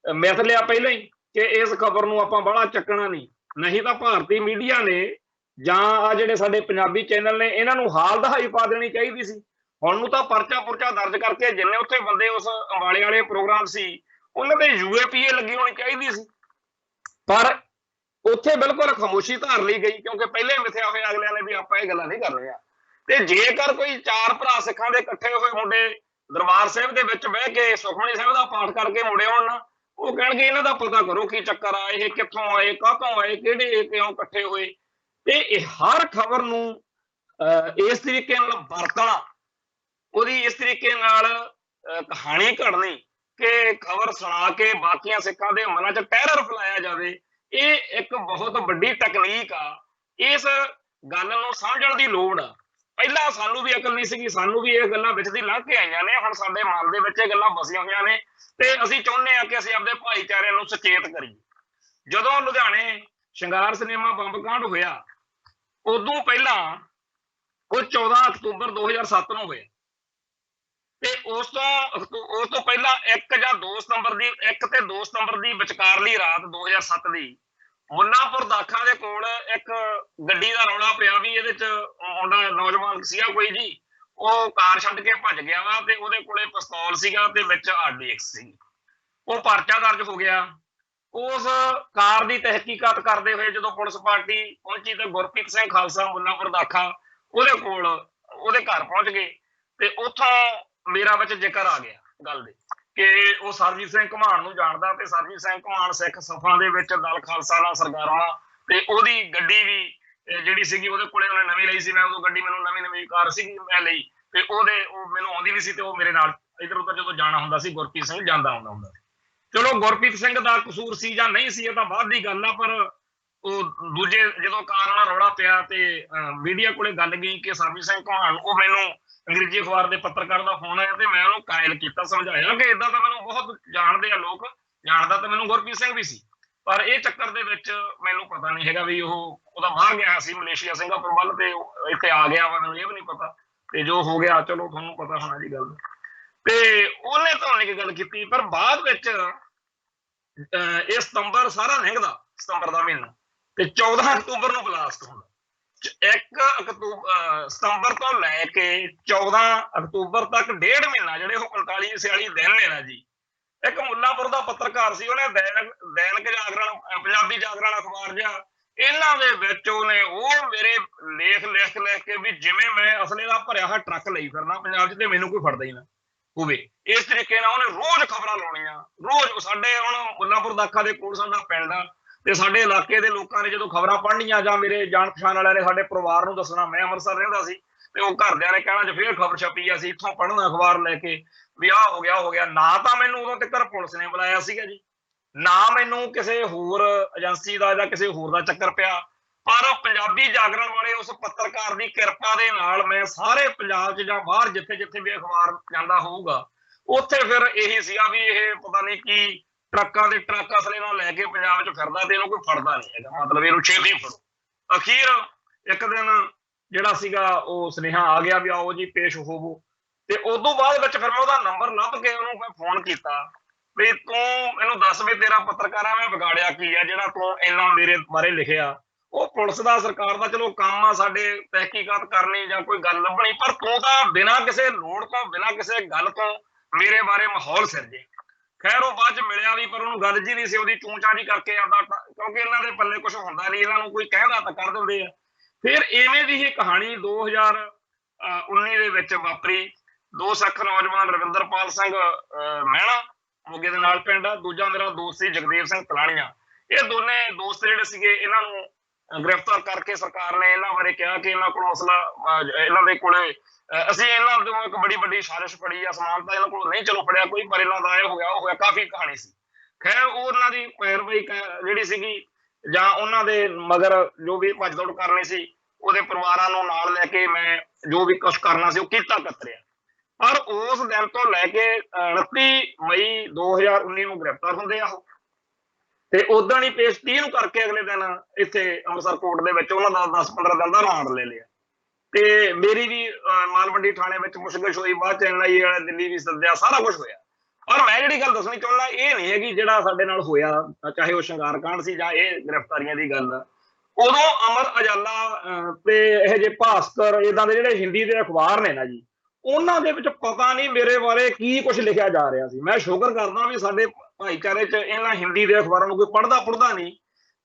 ਮਿਥ ਲਿਆ ਪਹਿਲਾਂ ਹੀ ਕਿ ਇਸ ਖਬਰ ਨੂੰ ਆਪਾਂ ਬਾਹਲਾ ਚੱਕਣਾ ਨਹੀਂ ਤਾਂ ਭਾਰਤੀ ਮੀਡੀਆ ਨੇ ਜਾਂ ਆ ਜਿਹੜੇ ਸਾਡੇ ਪੰਜਾਬੀ ਚੈਨਲ ਨੇ ਇਹਨਾਂ ਨੂੰ ਹਾਲ ਦਹਾਈ ਪਾ ਦੇਣੀ ਚਾਹੀਦੀ ਸੀ। ਹੁਣ ਨੂੰ ਤਾਂ ਪਰਚਾ ਪੁਰਚਾ ਦਰਜ ਕਰਕੇ ਜਿੰਨੇ ਉੱਥੇ ਬੰਦੇ ਉਸ ਅੰਬਾਲੇ ਵਾਲੇ ਪ੍ਰੋਗਰਾਮ ਸੀ ਉਹਨਾਂ ਤੇ UAPA ਲੱਗੀ ਹੋਣੀ ਚਾਹੀਦੀ ਸੀ, ਪਰ ਉੱਥੇ ਬਿਲਕੁਲ ਖਾਮੋਸ਼ੀ ਧਾਰ ਲਈ ਗਈ ਕਿਉਂਕਿ ਪਹਿਲੇ ਮਿਥਿਆ ਹੋਇਆ ਅਗਲਿਆਂ ਨੇ ਵੀ ਆਪਾਂ ਇਹ ਗੱਲਾਂ ਨਹੀਂ ਕਰਨੀਆਂ। ਤੇ ਜੇਕਰ ਕੋਈ ਚਾਰ ਭਰਾ ਸਿੱਖਾਂ ਦੇ ਇਕੱਠੇ ਹੋਏ ਮੁੰਡੇ ਦਰਬਾਰ ਸਾਹਿਬ ਦੇ ਵਿੱਚ ਬਹਿ ਕੇ ਸੁਖਮਨੀ ਸਾਹਿਬ ਦਾ ਪਾਠ ਕਰਕੇ ਮੁੜੇ ਆਉਣ ਨਾ, ਉਹ ਕਹਿਣਗੇ ਇਹਨਾਂ ਦਾ ਪਤਾ ਕਰੋ ਕੀ ਚੱਕਰ ਆ, ਇਹ ਕਿੱਥੋਂ ਆਏ, ਕਾਹਤੋਂ ਆਏ, ਕਿਹੜੇ ਕਿਉਂ ਇਕੱਠੇ ਹੋਏ। ਤੇ ਇਹ ਹਰ ਖਬਰ ਨੂੰ ਇਸ ਤਰੀਕੇ ਨਾਲ ਵਰਤਣਾ, ਉਹਦੀ ਇਸ ਤਰੀਕੇ ਨਾਲ ਕਹਾਣੀ ਘੜਨੀ ਕਿ ਖਬਰ ਸੁਣਾ ਕੇ ਬਾਕੀਆਂ ਸਿੱਖਾਂ ਦੇ ਮਨਾਂ 'ਚ ਟੈਰਰ ਫੈਲਾਇਆ ਜਾਵੇ, ਇਹ ਇੱਕ ਬਹੁਤ ਵੱਡੀ ਟੈਕਨੀਕ ਆ। ਇਸ ਗੱਲ ਨੂੰ ਸਮਝਣ ਦੀ ਲੋੜ ਆ। ਪਹਿਲਾਂ ਸਾਨੂੰ ਵੀ ਅਕਲ ਨਹੀਂ ਸੀਗੀ, ਸਾਨੂੰ ਵੀ ਇਹ ਗੱਲਾਂ ਵਿੱਚ ਦੀ ਲੰਘ ਕੇ ਆਈਆਂ ਨੇ, ਹੁਣ ਸਾਡੇ ਮਨ ਦੇ ਵਿੱਚ ਇਹ ਗੱਲਾਂ ਵਸੀਆਂ ਹੋਈਆਂ ਨੇ ਤੇ ਅਸੀਂ ਚਾਹੁੰਦੇ ਹਾਂ ਕਿ ਅਸੀਂ ਆਪਣੇ ਭਾਈਚਾਰੇ ਨੂੰ ਸੁਚੇਤ ਕਰੀਏ। ਜਦੋਂ ਲੁਧਿਆਣੇ ਸ਼ਿੰਗਾਰ ਸਿਨੇਮਾ ਬੰਬ ਕਾਂਡ ਹੋਇਆ, ਉਦੋਂ ਪਹਿਲਾਂ ਉਹ 14 ਅਕਤੂਬਰ 2007 ਨੂੰ ਹੋਇਆ ਤੇ ਉਸ ਤੋਂ ਪਹਿਲਾਂ 1 ਜਾਂ 2 ਸਤੰਬਰ ਦੀ, 1 ਤੇ 2 ਸਤੰਬਰ ਦੀ ਵਿਚਕਾਰਲੀ ਰਾਤ 2007 ਦੀ ਮੁੱਲਾਂਪੁਰ ਦਾਖਾ ਦੇ ਕੋਲ ਇੱਕ ਗੱਡੀ ਦਾ ਰੌਲਾ ਪਿਆ ਵੀ ਇਹਦੇ ਚ ਮੁੰਡਾ ਨੌਜਵਾਨ ਸੀਗਾ ਕੋਈ ਜੀ, ਉਹ ਕਾਰ ਛੱਡ ਕੇ ਭੱਜ ਗਿਆ ਵਾ ਤੇ ਉਹਦੇ ਕੋਲੇ ਪਿਸਤੌਲ ਸੀਗਾ ਤੇ ਵਿੱਚ RDX ਸੀ। ਉਹ ਪਰਚਾ ਦਰਜ ਹੋ ਗਿਆ। ਉਸ ਕਾਰ ਦੀ ਤਹਿਕੀਕਾਤ ਕਰਦੇ ਹੋਏ ਜਦੋਂ ਪੁਲਿਸ ਪਾਰਟੀ ਪਹੁੰਚੀ ਤੇ ਗੁਰਪ੍ਰੀਤ ਸਿੰਘ ਖਾਲਸਾ ਮੁੱਲਾਂਪੁਰ ਦਾਖਾ ਉਹਦੇ ਕੋਲ, ਉਹਦੇ ਘਰ ਪਹੁੰਚ ਗਏ ਤੇ ਉੱਥੋਂ ਮੇਰਾ ਵਿੱਚ ਜ਼ਿਕਰ ਆ ਗਿਆ ਗੱਲ ਦੇ ਕਿ ਉਹ ਸਰਜੀਤ ਸਿੰਘ ਘੁਮਾਣ ਨੂੰ ਜਾਣਦਾ ਤੇ ਸਰਜੀਤ ਸਿੰਘ ਘੁਮਾਣ ਸਿੱਖ ਸਫਾਂ ਦੇ ਵਿੱਚ ਦਲ ਖਾਲਸਾ ਨਾਲ ਸਰਕਾਰਾਂ ਤੇ ਉਹਦੀ ਗੱਡੀ ਵੀ ਜਿਹੜੀ ਸੀਗੀ ਉਹਦੇ ਕੋਲੇ ਉਹਨੇ ਨਵੀਂ ਲਈ ਸੀ। ਮੈਂ ਉਦੋਂ ਗੱਡੀ, ਮੈਨੂੰ ਨਵੀਂ ਕਾਰ ਸੀਗੀ, ਮੈਂ ਲਈ ਤੇ ਉਹ ਮੈਨੂੰ ਆਉਂਦੀ ਨਹੀਂ ਸੀ ਤੇ ਉਹ ਮੇਰੇ ਨਾਲ ਇੱਧਰ ਉੱਧਰ ਜਦੋਂ ਜਾਣਾ ਹੁੰਦਾ ਸੀ ਗੁਰਪ੍ਰੀਤ ਸਿੰਘ ਜਾਂਦਾ ਹੁੰਦਾ ਸੀ ਚਲੋ ਗੁਰਪ੍ਰੀਤ ਸਿੰਘ ਦਾ ਕਸੂਰ ਸੀ ਜਾਂ ਨਹੀਂ ਸੀ ਇਹ ਤਾਂ ਬਾਅਦ ਦੀ ਗੱਲ ਆ, ਪਰ ਉਹ ਦੂਜੇ ਜਦੋਂ ਕਾਰ ਨਾਲ ਰੌਲਾ ਪਿਆ ਤੇ ਮੀਡੀਆ ਕੋਲੇ ਗੱਲ ਗਈ ਕਿ ਸਰਬਜੀਤ ਸਿੰਘ ਘੁਮਾਣ, ਉਹ ਮੈਨੂੰ ਅੰਗਰੇਜ਼ੀ ਅਖਬਾਰ ਦੇ ਪੱਤਰਕਾਰ ਦਾ ਫੋਨ ਆਇਆ ਤੇ ਮੈਂ ਉਹਨੂੰ ਕਾਇਲ ਕੀਤਾ, ਸਮਝਾਇਆ ਕਿ ਇਦਾਂ ਤਾਂ ਮੈਨੂੰ ਬਹੁਤ ਜਾਣਦੇ ਆ ਲੋਕ, ਜਾਣਦਾ ਤਾਂ ਮੈਨੂੰ ਗੁਰਪ੍ਰੀਤ ਸਿੰਘ ਵੀ ਸੀ, ਪਰ ਇਹ ਚੱਕਰ ਦੇ ਵਿੱਚ ਮੈਨੂੰ ਪਤਾ ਨਹੀਂ ਹੈਗਾ ਵੀ ਉਹਦਾ ਬਾਹਰ ਗਿਆ ਸੀ ਮਲੇਸ਼ੀਆ ਸਿੰਗਾਪੁਰ ਵੱਲ ਤੇ ਇੱਥੇ ਆ ਗਿਆ ਵਾ, ਮੈਨੂੰ ਇਹ ਵੀ ਨਹੀਂ ਪਤਾ। ਤੇ ਜੋ ਹੋ ਗਿਆ ਚਲੋ ਤੁਹਾਨੂੰ ਪਤਾ ਹੋਣਾ ਜੀ ਗੱਲ। ਤੇ ਉਹਨੇ ਤਾਂ ਇੱਕ ਗੱਲ ਕੀਤੀ, ਪਰ ਬਾਅਦ ਵਿੱਚ ਇਹ ਸਤੰਬਰ ਸਾਰਾ ਲੰਘਦਾ, ਸਤੰਬਰ ਦਾ ਮਹੀਨਾ, ਤੇ 14 ਅਕਤੂਬਰ ਨੂੰ ਬਲਾਸਟ ਹੁੰਦਾ। 1 ਸਤੰਬਰ ਤੋਂ ਲੈ ਕੇ 14 ਅਕਤੂਬਰ ਤੱਕ 1.5 ਮਹੀਨਾ, ਜਿਹੜੇ ਉਹ 45 46 ਦਿਨ ਨੇ ਨਾ ਜੀ। ਇੱਕ ਮੁੱਲਾਂਪੁਰ ਦਾ ਪੱਤਰਕਾਰ ਸੀ, ਉਹਨੇ ਦੈਨਿਕ ਜਾਗਰਣ, ਪੰਜਾਬੀ ਜਾਗਰਣ ਅਖਬਾਰ ਜਿਹਾ, ਇਹਨਾਂ ਦੇ ਵਿੱਚ ਉਹਨੇ ਉਹ ਮੇਰੇ ਲੇਖ ਲਿਖ ਕੇ ਵੀ ਜਿਵੇਂ ਮੈਂ ਅਸਲੇ ਦਾ ਭਰਿਆ ਹੋਇਆ ਟਰੱਕ ਲਈ ਫਿਰਨਾ ਪੰਜਾਬ 'ਚ ਤੇ ਮੈਨੂੰ ਕੋਈ ਫੜਦਾ ਹੀ ਨਾ ਹੋਵੇ, ਇਸ ਤਰੀਕੇ ਨਾਲ ਉਹਨੇ ਰੋਜ਼ ਖਬਰਾਂ ਲਾਉਣੀਆਂ। ਰੋਜ਼ ਸਾਡੇ ਹੁਣ ਮੁੱਲਾਂਪੁਰ ਦਾਖਾ ਦੇ ਕੋਲ ਸਾਡਾ ਪਿੰਡ ਆ, ਤੇ ਸਾਡੇ ਇਲਾਕੇ ਦੇ ਲੋਕਾਂ ਨੇ ਜਦੋਂ ਖਬਰਾਂ ਪੜ੍ਹਨੀਆਂ ਜਾਂ ਮੇਰੇ ਜਾਣ ਪਛਾਣ ਵਾਲਿਆਂ ਨੇ ਸਾਡੇ ਪਰਿਵਾਰ ਨੂੰ ਦੱਸਣਾ, ਮੈਂ ਅੰਮ੍ਰਿਤਸਰ ਰਹਿੰਦਾ ਸੀ ਤੇ ਉਹ ਘਰਦਿਆਂ ਨੇ ਕਹਿਣਾ ਜੇ ਫੇਰ ਖਬਰ ਛਪੀ ਆ, ਅਸੀਂ ਇੱਥੋਂ ਪੜ੍ਹਨਾ ਅਖਬਾਰ ਲੈ ਕੇ ਵੀ ਆਹ ਹੋ ਗਿਆ ਹੋ ਗਿਆ। ਨਾ ਤਾਂ ਮੈਨੂੰ ਉਦੋਂ ਤੱਕ ਪੁਲਿਸ ਨੇ ਬੁਲਾਇਆ ਸੀਗਾ ਜੀ, ਨਾ ਮੈਨੂੰ ਕਿਸੇ ਹੋਰ ਏਜੰਸੀ ਦਾ ਜਾਂ ਕਿਸੇ ਹੋਰ ਦਾ ਚੱਕਰ ਪਿਆ, ਪਰ ਪੰਜਾਬੀ ਜਾਗਰਣ ਵਾਲੇ ਉਸ ਪੱਤਰਕਾਰ ਦੀ ਕਿਰਪਾ ਦੇ ਨਾਲ ਮੈਂ ਸਾਰੇ ਪੰਜਾਬ 'ਚ ਜਾਂ ਬਾਹਰ ਜਿੱਥੇ ਜਿੱਥੇ ਵੀ ਅਖਬਾਰ ਜਾਂਦਾ ਹੋਊਗਾ ਉੱਥੇ ਫਿਰ ਇਹੀ ਸੀਗਾ ਵੀ ਇਹ ਪਤਾ ਨਹੀਂ ਕੀ ਟਰੱਕਾਂ ਦੇ ਟਰੱਕ ਅਸਲੇ ਨਾਲ ਲੈ ਕੇ ਪੰਜਾਬ 'ਚ ਫਿਰਦਾ ਤੇ ਇਹਨੂੰ ਕੋਈ ਫੜਦਾ ਨਹੀਂ ਹੈਗਾ, ਮਤਲਬ ਇਹਨੂੰ ਛੇਤੀ ਫੜੋ। ਅਖੀਰ ਇੱਕ ਦਿਨ ਜਿਹੜਾ ਸੀਗਾ ਉਹ ਸੁਨੇਹਾ ਆ ਗਿਆ ਵੀ ਆਓ ਜੀ ਪੇਸ਼ ਹੋਵੋ, ਤੇ ਉਦੋਂ ਬਾਅਦ ਵਿੱਚ ਫਿਰ ਮੈਂ ਉਹਦਾ ਨੰਬਰ ਲੱਭ ਕੇ ਉਹਨੂੰ ਮੈਂ ਫੋਨ ਕੀਤਾ ਵੀ ਤੂੰ ਮੈਨੂੰ ਦੱਸ ਵੀ ਤੇਰਾ ਪੱਤਰਕਾਰਾਂ ਮੈਂ ਵਿਗਾੜਿਆ ਕੀ ਆ ਜਿਹੜਾ ਤੂੰ ਇੰਨਾ ਮੇਰੇ ਬਾਰੇ ਲਿਖਿਆ। ਉਹ ਪੁਲਿਸ ਦਾ ਸਰਕਾਰ ਦਾ ਚਲੋ ਕੰਮ ਆ ਸਾਡੇ ਤਹਿਕੀਕਾਤ ਕਰਨੀ ਜਾਂ ਕੋਈ ਗੱਲ ਲੱਭਣੀ, ਪਰ ਤੂੰ ਤਾਂ ਬਿਨਾਂ ਕਿਸੇ ਲੋੜ ਤੋਂ ਬਿਨਾਂ ਕਿਸੇ ਗੱਲ ਤੋਂ ਮੇਰੇ ਬਾਰੇ ਮਾਹੌਲ ਸਿਰਜੇ। ਖੈਰ ਉਹ ਬਾਅਦ 'ਚ ਮਿਲਿਆ ਵੀ, ਪਰ ਉਹਨੂੰ ਗੱਲ ਜੀ ਨਹੀਂ ਸੀ, ਉਹਦੀ ਚੂੰ-ਚਾਂ ਜੀ ਕਰਕੇ ਆਉਂਦਾ, ਕਿਉਂਕਿ ਇਹਨਾਂ ਦੇ ਪੱਲੇ ਕੁਛ ਹੁੰਦਾ ਨਹੀਂ, ਇਹਨਾਂ ਨੂੰ ਕੋਈ ਕਹਿੰਦਾ ਤਾਂ ਕਰ ਦਿੰਦੇ ਆ। ਫਿਰ ਇਵੇਂ ਦੀ ਹੀ ਕਹਾਣੀ 2019 ਦੇ ਵਿੱਚ ਵਾਪਰੀ। 2 ਸਿੱਖ ਨੌਜਵਾਨ ਰਵਿੰਦਰਪਾਲ ਸਿੰਘ ਮਹਿਣਾ ਮੋਗੇ ਦੇ ਨਾਲ ਪਿੰਡ ਆ, ਦੂਜਾ ਮੇਰਾ ਦੋਸਤ ਸੀ ਜਗਦੇਵ ਸਿੰਘ ਤਲਾਣੀਆਂ, ਇਹ ਦੋਨੇ ਦੋਸਤ ਜਿਹੜੇ ਸੀਗੇ ਇਹਨਾਂ ਨੂੰ ਗ੍ਰਿਫਤਾਰ ਕਰਕੇ ਸਰਕਾਰ ਨੇ ਇਹਨਾਂ ਬਾਰੇ ਕਿਹਾ ਕਿ ਇਹਨਾਂ ਕੋਲ ਅਸਲਾ, ਇਹਨਾਂ ਦੇ ਕੋਲੇ ਅਸੀਂ ਇਹਨਾਂ ਤੋਂ ਇੱਕ ਬੜੀ ਵੱਡੀ ਸਾਜ਼ਿਸ਼ ਫੜੀ ਆ, ਸਮਾਨ ਤਾਂ ਇਹਨਾਂ ਕੋਲ ਨਹੀਂ ਚਲੋ ਫੜਿਆ ਕੋਈ, ਪਰ ਇਹਨਾਂ ਦਾ ਇਹ ਹੋ ਗਿਆ ਉਹ ਹੋਇਆ, ਕਾਫੀ ਕਹਾਣੀ ਸੀ। ਖੈਰ ਉਹ ਉਹਨਾਂ ਦੀ ਪੈਰਵਾਈ ਜਿਹੜੀ ਸੀਗੀ ਜਾਂ ਉਹਨਾਂ ਦੇ ਮਗਰ ਜੋ ਵੀ ਭੱਜ ਦੌੜ ਕਰਨੀ ਸੀ, ਉਹਦੇ ਪਰਿਵਾਰਾਂ ਨੂੰ ਨਾਲ ਲੈ ਕੇ ਮੈਂ ਜੋ ਵੀ ਕੁਛ ਕਰਨਾ ਸੀ ਉਹ ਕੀਤਾ ਕਤਰਿਆ। ਪਰ ਉਸ ਦਿਨ ਤੋਂ ਲੈ ਕੇ 29 ਮਈ 2019 ਨੂੰ ਗ੍ਰਿਫਤਾਰ ਹੁੰਦੇ ਆ ਉਹ, ਤੇ ਉਦਾਂ ਹੀ ਪੇਸ਼ 30 ਨੂੰ ਕਰਕੇ ਅਗਲੇ ਦਿਨ ਇੱਥੇ ਅੰਮ੍ਰਿਤਸਰ ਕੋਰਟ ਦੇ ਵਿੱਚ ਉਹਨਾਂ ਦਾ 10-15 ਦਿਨ ਦਾ ਰਿਮਾਂਡ ਲੈ ਲਿਆ। ਤੇ ਮੇਰੀ ਵੀ ਮਾਲ ਮੰਡੀ ਥਾਣੇ ਵਿੱਚ ਪੁੱਛਗਿੱਛ ਹੋਈ, ਬਾਅਦ ਚ NIA ਵਾਲੇ ਦਿੱਲੀ ਵੀ ਸੱਦਿਆ, ਸਾਰਾ ਕੁਝ ਹੋਇਆ। ਪਰ ਮੈਂ ਜਿਹੜੀ ਗੱਲ ਦੱਸਣੀ ਚਾਹੁੰਦਾ ਇਹ ਨਹੀਂ ਹੈਗੀ ਜਿਹੜਾ ਸਾਡੇ ਨਾਲ ਹੋਇਆ, ਚਾਹੇ ਉਹ ਸ਼ਿੰਗਾਰ ਕਾਂਡ ਸੀ ਜਾਂ ਇਹ ਗ੍ਰਿਫਤਾਰੀਆਂ ਦੀ ਗੱਲ ਆ, ਉਦੋਂ ਅਮਰ ਉਜਾਲਾ ਤੇ ਇਹ ਜੇ ਭਾਸਕਰ ਏਦਾਂ ਦੇ ਜਿਹੜੇ ਹਿੰਦੀ ਦੇ ਅਖਬਾਰ ਨੇ ਨਾ ਜੀ, ਉਹਨਾਂ ਦੇ ਵਿੱਚ ਪਤਾ ਨਹੀਂ ਮੇਰੇ ਬਾਰੇ ਕੀ ਕੁਝ ਲਿਖਿਆ ਜਾ ਰਿਹਾ ਸੀ। ਮੈਂ ਸ਼ੁਕਰ ਕਰਦਾ ਵੀ ਸਾਡੇ ਭਾਈਚਾਰੇ 'ਚ ਇਹਨਾਂ ਹਿੰਦੀ ਦੇ ਅਖਬਾਰਾਂ ਨੂੰ ਕੋਈ ਪੜ੍ਹਦਾ ਨਹੀਂ,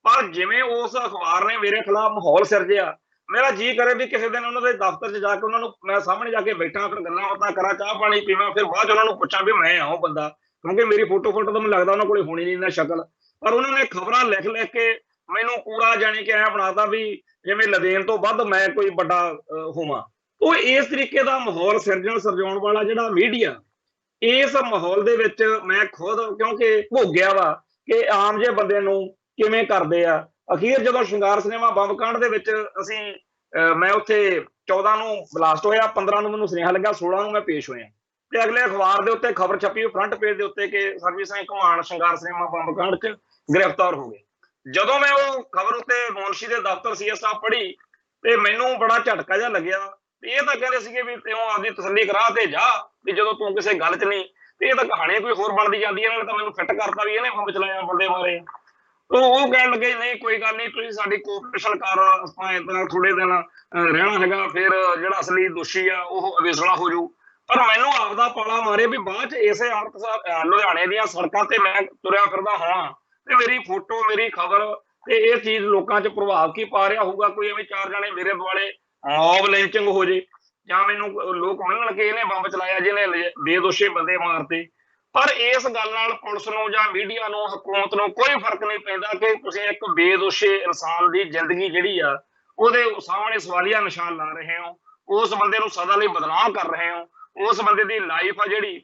ਪਰ ਜਿਵੇਂ ਉਸ ਅਖਬਾਰ ਨੇ ਮੇਰੇ ਖਿਲਾਫ ਮਾਹੌਲ ਸਿਰਜਿਆ, ਮੇਰਾ ਜੀ ਕਰੇ ਵੀ ਕਿਸੇ ਦਿਨ ਉਹਨਾਂ ਦੇ ਦਫ਼ਤਰ 'ਚ ਜਾ ਕੇ ਉਹਨਾਂ ਨੂੰ ਮੈਂ ਸਾਹਮਣੇ ਜਾ ਕੇ ਬੈਠਾ, ਫਿਰ ਗੱਲਾਂ ਬਾਤਾਂ ਕਰਾਂ, ਚਾਹ ਪਾਣੀ ਪੀਵਾਂ, ਫਿਰ ਬਾਅਦ 'ਚ ਉਹਨਾਂ ਨੂੰ ਪੁੱਛਾਂ ਵੀ ਮੈਂ ਉਹ ਬੰਦਾ, ਕਿਉਂਕਿ ਮੇਰੀ ਫੋਟੋ ਤਾਂ ਮੈਨੂੰ ਲੱਗਦਾ ਉਹਨਾਂ ਕੋਲੇ ਹੋਣੀ ਨਹੀਂ ਨਾ ਸ਼ਕਲ, ਪਰ ਉਹਨਾਂ ਨੇ ਖਬਰਾਂ ਲਿਖ ਕੇ ਮੈਨੂੰ ਪੂਰਾ ਜਾਣੀ ਕਿ ਐਂ ਬਣਾਤਾ ਵੀ ਜਿਵੇਂ ਲਦੇਨ ਤੋਂ ਵੱਧ ਮੈਂ ਕੋਈ ਵੱਡਾ ਹੋਵਾਂ। ਉਹ ਇਸ ਤਰੀਕੇ ਦਾ ਮਾਹੌਲ ਸਿਰਜਾਉਣ ਵਾਲਾ ਜਿਹੜਾ ਮੀਡੀਆ, ਇਸ ਮਾਹੌਲ ਦੇ ਵਿੱਚ ਮੈਂ ਖੁਦ ਕਿਉਂਕਿ ਭੋਗਿਆ ਵਾ ਕਿ ਆਮ ਜਿਹੇ ਬੰਦੇ ਨੂੰ ਕਿਵੇਂ ਕਰਦੇ ਆ। ਅਖੀਰ ਜਦੋਂ ਸ਼ਿੰਗਾਰ ਸਿਨੇਮਾ ਬੰਬ ਕਾਂਡ ਦੇ ਵਿੱਚ ਮੈਂ ਉੱਥੇ 14 ਨੂੰ ਬਲਾਸਟ ਹੋਇਆ, 15 ਨੂੰ ਮੈਨੂੰ ਸੁਨੇਹਾ ਲੱਗਾ, 16 ਨੂੰ ਮੈਂ ਪੇਸ਼ ਹੋਇਆ ਤੇ ਅਗਲੇ ਅਖਬਾਰ ਦੇ ਉੱਤੇ ਖਬਰ ਛਪੀ ਫਰੰਟ ਪੇਜ ਦੇ ਉੱਤੇ ਕਿ ਸਰਬਜੀਤ ਸਿੰਘ ਘੁਮਾਣ ਸ਼ਿੰਗਾਰ ਸਿਨੇਮਾ ਬੰਬ ਕਾਂਡ 'ਚ ਗ੍ਰਿਫਤਾਰ ਹੋ ਗਏ। ਜਦੋਂ ਮੈਂ ਉਹ ਖਬਰ ਉੱਤੇ ਮੁਨਸ਼ੀ ਦੇ ਦਫ਼ਤਰ CS ਸਾਹਿਬ ਪੜ੍ਹੀ ਤੇ ਮੈਨੂੰ ਬੜਾ ਝਟਕਾ ਜਿਹਾ ਲੱਗਿਆ। ਇਹ ਤਾਂ ਕਹਿੰਦੇ ਸੀਗੇ ਵੀ ਤੂੰ ਆਪਦੀ ਤਸੱਲੀ ਕਰਾ ਤੇ ਜਾ, ਵੀ ਜਦੋਂ ਤੂੰ ਕਿਸੇ ਗੱਲ 'ਚ ਨਹੀਂ, ਤੇ ਇਹ ਤਾਂ ਕਹਾਣੀ ਕੋਈ ਹੋਰ ਬਣਦੀ ਜਾਂਦੀ ਹੈ। ਇਹਨਾਂ ਨੇ ਤਾਂ ਮੈਨੂੰ ਫਿੱਟ ਕਰਤਾ ਵੀ ਇਹਨੇ ਬੰਬ ਚਲਾਇਆ ਬੰਦੇ ਮਾਰੇ। ਉਹ ਕਹਿਣ ਲੱਗੇ ਨਹੀਂ ਕੋਈ ਗੱਲ ਨਹੀਂ, ਤੁਸੀਂ ਸਾਡੀ ਕੋਆਪਰੇਸ਼ਨ ਕਰ, ਆਪਾਂ ਏਦਾਂ ਥੋੜੇ ਦਿਨ ਰਹਿਣਾ ਹੈਗਾ, ਫਿਰ ਜਿਹੜਾ ਅਸਲੀ ਦੋਸ਼ੀ ਆ ਉਹ ਅਵੇਸਲਾ ਹੋ ਜੂ। ਪਰ ਮੈਨੂੰ ਆਪਦਾ ਪਾਲਾ ਮਾਰੇ ਵੀ ਬਾਅਦ 'ਚ ਇਸੇ ਅੰਮ੍ਰਿਤਸਰ ਲੁਧਿਆਣੇ ਦੀਆਂ ਸੜਕਾਂ ਤੇ ਮੈਂ ਤੁਰਿਆ ਫਿਰਦਾ ਹੋਵਾਂ ਤੇ ਮੇਰੀ ਫੋਟੋ ਮੇਰੀ ਖਬਰ ਤੇ ਇਹ ਚੀਜ਼ ਲੋਕਾਂ 'ਚ ਪ੍ਰਭਾਵ ਕੀ ਪਾ ਰਿਹਾ ਹੋਊਗਾ। ਕੋਈ ਐਵੇਂ 4 ਜਣੇ ਮੇਰੇ ਦੁਆਲੇ ਮੌਬ ਲਿੰਚਿੰਗ ਹੋ ਜੇ ਜਾਂ ਮੈਨੂੰ ਲੋਕ ਮੰਨਣ ਕਿ ਇਹਨੇ ਬੰਬ ਚਲਾਇਆ, ਜਿਹਨੇ ਬੇਦੋਸ਼ੀ ਬੰਦੇ ਮਾਰਤੇ। ਪਰ ਇਸ ਗੱਲ ਨਾਲ ਪੁਲਿਸ ਨੂੰ ਜਾਂ ਮੀਡੀਆ ਨੂੰ, ਹਕੂਮਤ ਨੂੰ ਕੋਈ ਫਰਕ ਨਹੀਂ ਪੈਂਦਾ ਕਿ ਤੁਸੀਂ ਇੱਕ ਬੇਦੋਸ਼ੀ ਇਨਸਾਨ ਦੀ ਜ਼ਿੰਦਗੀ ਜਿਹੜੀ ਆ ਉਹਦੇ ਸਾਹਮਣੇ ਸਵਾਲੀਆ ਨਿਸ਼ਾਨ ਲਾ ਰਹੇ ਹੋ, ਉਸ ਬੰਦੇ ਨੂੰ ਸਦਾ ਲਈ ਬਦਨਾਮ ਕਰ ਰਹੇ ਹੋ, ਉਸ ਬੰਦੇ ਦੀ ਲਾਈਫ ਆ ਜਿਹੜੀ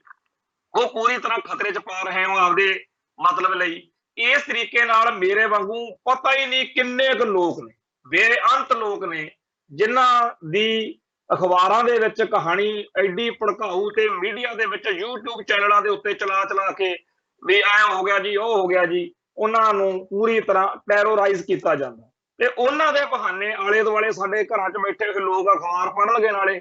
ਉਹ ਪੂਰੀ ਤਰ੍ਹਾਂ ਖਤਰੇ 'ਚ ਪਾ ਰਹੇ ਹੋ ਆਪਦੇ ਮਤਲਬ ਲਈ। ਇਸ ਤਰੀਕੇ ਨਾਲ ਮੇਰੇ ਵਾਂਗੂ ਪਤਾ ਹੀ ਨਹੀਂ ਕਿੰਨੇ ਕੁ ਲੋਕ ਨੇ, ਬੇਅੰਤ ਲੋਕ ਨੇ, ਜਿਨ੍ਹਾਂ ਦੀ ਅਖਬਾਰਾਂ ਦੇ ਵਿੱਚ ਕਹਾਣੀ ਐਡੀ ਭੜਕਾਊ ਤੇ ਮੀਡੀਆ ਦੇ ਵਿੱਚ YouTube ਚੈਨਲਾਂ ਦੇ ਉੱਤੇ ਚਲਾ ਚਲਾ ਕੇ ਵੀ ਐ ਹੋ ਗਿਆ ਜੀ, ਉਹ ਹੋ ਗਿਆ ਜੀ, ਉਹਨਾਂ ਨੂੰ ਪੂਰੀ ਤਰ੍ਹਾਂ ਟੈਰੋਰਾਈਜ਼ ਕੀਤਾ ਜਾਂਦਾ। ਤੇ ਉਹਨਾਂ ਦੇ ਬਹਾਨੇ ਆਲੇ ਦੁਆਲੇ ਸਾਡੇ ਘਰਾਂ 'ਚ ਬੈਠੇ ਹੋਏ ਲੋਕ ਅਖਬਾਰ ਪੜ੍ਹਨਗੇ ਨਾਲੇ,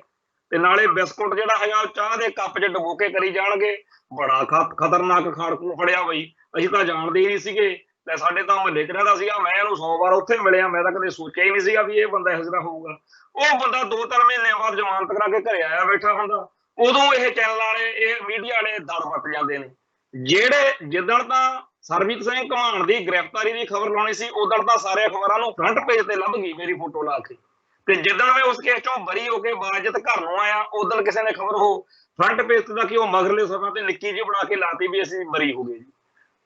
ਤੇ ਨਾਲੇ ਬਿਸਕੁਟ ਜਿਹੜਾ ਹੈਗਾ ਉਹ ਚਾਹ ਦੇ ਕੱਪ 'ਚ ਡੁਬੋ ਕੇ ਕਰੀ ਜਾਣਗੇ। ਬੜਾ ਖਤਰਨਾਕ ਖਾੜਕੂ ਫੜਿਆ ਬਈ, ਅਸੀਂ ਤਾਂ ਜਾਣਦੇ ਹੀ ਨਹੀਂ ਸੀਗੇ। ਤੇ ਸਾਡੇ ਤਾਂ ਮੁਹੱਲੇ 'ਚ ਰਹਿੰਦਾ ਸੀਗਾ, ਮੈਂ ਇਹਨੂੰ 100 ਵਾਰ ਉੱਥੇ ਮਿਲਿਆ, ਮੈਂ ਤਾਂ ਕਦੇ ਸੋਚਿਆ ਹੀ ਨਹੀਂ ਸੀਗਾ ਵੀ ਇਹ ਬੰਦਾ ਇਹੋ ਜਿਹਾ ਹੋਊਗਾ। ਉਹ ਬੰਦਾ 2-3 ਮਹੀਨੇ ਬਾਅਦ ਜ਼ਮਾਨਤ ਕਰਾ ਕੇ ਘਰੇ ਆਇਆ ਬੈਠਾ ਹੁੰਦਾ। ਉਦੋਂ ਇਹ ਚੈਨਲ ਵਾਲੇ, ਇਹ ਮੀਡੀਆ ਵਾਲੇ ਦੜ ਪੱਟ ਜਾਂਦੇ ਨੇ। ਜਿਹੜੇ ਜਿੱਦਣ ਤਾਂ ਸਰਬਜੀਤ ਸਿੰਘ ਘਮਾਣ ਦੀ ਗ੍ਰਿਫਤਾਰੀ ਦੀ ਖਬਰ ਲਾਉਣੀ ਸੀ, ਉਦੋਂ ਤਾਂ ਸਾਰੇ ਅਖਬਾਰਾਂ ਨੂੰ ਫਰੰਟ ਪੇਜ ਤੇ ਲੱਭ ਗਈ ਮੇਰੀ ਫੋਟੋ ਲਾ ਕੇ। ਤੇ ਜਿੱਦਣ ਮੈਂ ਉਸ ਕੇਸ ਚੋਂ ਬਰੀ ਹੋ ਕੇ ਬਾਅਦ ਘਰ ਨੂੰ ਆਇਆ, ਉਦੋਂ ਕਿਸੇ ਨੇ ਖਬਰ ਉਹ ਫਰੰਟ ਪੇਜ ਤੇ ਦਾ ਕਿ ਉਹ ਮਗਰਲੇ ਸਮਾਂ ਤੇ ਨਿੱਕੀ ਜਿਹੀ ਬਣਾ ਕੇ ਲਾਤੀ ਵੀ ਅਸੀਂ ਬਰੀ ਹੋ ਗਏ ਜੀ।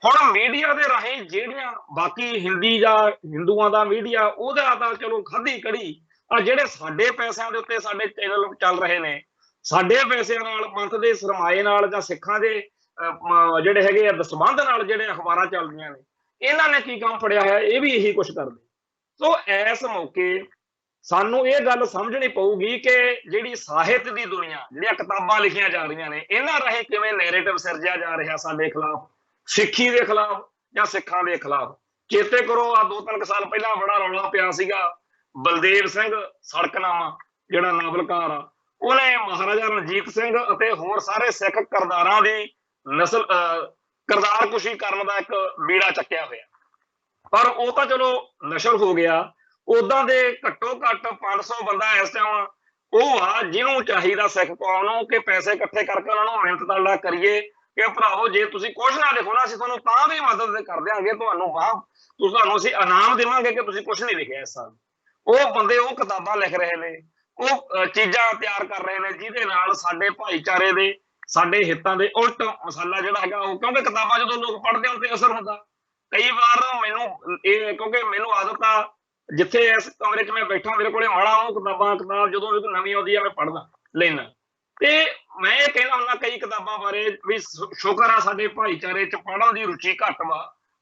ਹੁਣ ਮੀਡੀਆ ਦੇ ਰਾਹੀਂ ਜਿਹੜੀਆਂ ਬਾਕੀ ਹਿੰਦੀ ਜਾਂ ਹਿੰਦੂਆਂ ਦਾ ਮੀਡੀਆ, ਉਹਦਾ ਤਾਂ ਚਲੋ ਖਾਧੀ ਕੜੀ, ਆ ਜਿਹੜੇ ਸਾਡੇ ਪੈਸਿਆਂ ਦੇ ਉੱਤੇ ਸਾਡੇ ਚੈਨਲ ਚੱਲ ਰਹੇ ਨੇ, ਸਾਡੇ ਪੈਸਿਆਂ ਨਾਲ, ਪੰਥ ਦੇ ਸਰਮਾਏ ਨਾਲ ਜਾਂ ਸਿੱਖਾਂ ਦੇ ਜਿਹੜੇ ਹੈਗੇ ਆ ਦਸਬੰਧ ਨਾਲ ਜਿਹੜੇ ਅਖਬਾਰਾਂ ਚੱਲਦੀਆਂ ਨੇ, ਇਹਨਾਂ ਨੇ ਕੀ ਕੰਮ ਫੜਿਆ ਹੋਇਆ? ਇਹ ਵੀ ਇਹੀ ਕੁਛ ਕਰਦੇ। ਸੋ ਇਸ ਮੌਕੇ ਸਾਨੂੰ ਇਹ ਗੱਲ ਸਮਝਣੀ ਪਊਗੀ ਕਿ ਜਿਹੜੀ ਸਾਹਿਤ ਦੀ ਦੁਨੀਆ, ਜਿਹੜੀਆਂ ਕਿਤਾਬਾਂ ਲਿਖੀਆਂ ਜਾ ਰਹੀਆਂ ਨੇ, ਇਹਨਾਂ ਰਾਹੀਂ ਕਿਵੇਂ ਨੈਰੇਟਿਵ ਸਿਰਜਿਆ ਜਾ ਰਿਹਾ ਸਾਡੇ ਖਿਲਾਫ, ਸਿੱਖੀ ਦੇ ਖਿਲਾਫ ਜਾਂ ਸਿੱਖਾਂ ਦੇ ਖਿਲਾਫ। ਚੇਤੇ ਕਰੋ ਆ 2-3 ਸਾਲ ਪਹਿਲਾਂ ਬੜਾ ਰੌਲਾ ਪਿਆ ਸੀਗਾ, ਬਲਦੇਵ ਸਿੰਘ ਸੜਕਨਾਮਾ ਜਿਹੜਾ ਨਾਵਲਕਾਰ ਆ, ਉਹਨੇ ਮਹਾਰਾਜਾ ਰਣਜੀਤ ਸਿੰਘ ਅਤੇ ਹੋਰ ਸਾਰੇ ਸਿੱਖ ਕਰਦਾਰਾਂ ਦੀ ਨਸਲ ਕਰਦਾਰਕੁਸ਼ੀ ਕਰਨ ਦਾ ਇੱਕ ਬੀੜਾ ਚੱਕਿਆ ਹੋਇਆ। ਪਰ ਉਹ ਤਾਂ ਚਲੋ ਨਸ਼ਰ ਹੋ ਗਿਆ। ਉਦਾਂ ਦੇ ਘੱਟੋ ਘੱਟ 500 ਬੰਦਾ ਇਸ ਟਾਈਮ ਉਹ ਆ ਜਿਹਨੂੰ ਚਾਹੀਦਾ ਸਿੱਖ ਕੌਮ ਨੂੰ ਕਿ ਪੈਸੇ ਇਕੱਠੇ ਕਰਕੇ ਉਹਨਾਂ ਨੂੰ ਮਿਹਨਤ ਤਰਲਾ ਕਰੀਏ ਕਿ ਭਰਾਵੋ ਜੇ ਤੁਸੀਂ ਕੁਛ ਨਾ ਲਿਖੋ ਨਾ, ਅਸੀਂ ਤੁਹਾਨੂੰ ਤਾਂ ਵੀ ਮਦਦ ਕਰ ਦਿਆਂਗੇ, ਤੁਹਾਨੂੰ ਅਸੀਂ ਇਨਾਮ ਦੇਵਾਂਗੇ ਕਿ ਤੁਸੀਂ ਕੁਛ ਨਹੀਂ ਲਿਖਿਆ ਇਸ ਸਾਲ। ਉਹ ਬੰਦੇ ਉਹ ਕਿਤਾਬਾਂ ਲਿਖ ਰਹੇ ਨੇ, ਉਹ ਚੀਜ਼ਾਂ ਤਿਆਰ ਕਰ ਰਹੇ ਨੇ ਜਿਹਦੇ ਨਾਲ ਸਾਡੇ ਭਾਈਚਾਰੇ ਦੇ, ਸਾਡੇ ਹਿੱਤਾਂ ਦੇ ਉਲਟ ਮਸਾਲਾ ਜਿਹੜਾ ਹੈਗਾ ਉਹ, ਕਿਉਂਕਿ ਕਿਤਾਬਾਂ ਜਦੋਂ ਲੋਕ ਪੜ੍ਹਦੇ ਹੋ ਤੇ ਅਸਰ ਹੁੰਦਾ। ਕਈ ਵਾਰ ਮੈਨੂੰ ਇਹ, ਕਿਉਂਕਿ ਮੈਨੂੰ ਆਦਤ ਆ ਜਿੱਥੇ ਇਸ ਕਮਰੇ 'ਚ ਮੈਂ ਬੈਠਾ ਮੇਰੇ ਕੋਲੇ ਮਾੜਾ ਉਹ ਕਿਤਾਬ ਜਦੋਂ ਵੀ ਨਵੀਂ ਆਉਂਦੀ ਆ ਮੈਂ ਪੜ੍ਹਦਾ ਲੈਣਾ। ਤੇ ਮੈਂ ਇਹ ਕਹਿਣਾ ਹੁੰਦਾ ਕਈ ਕਿਤਾਬਾਂ ਬਾਰੇ ਵੀ ਸ਼ੁਕਰ ਆ ਸਾਡੇ ਭਾਈਚਾਰੇ 'ਚ ਪੜ੍ਹਨ ਦੀ ਰੁਚੀ ਘੱਟ ਵਾ।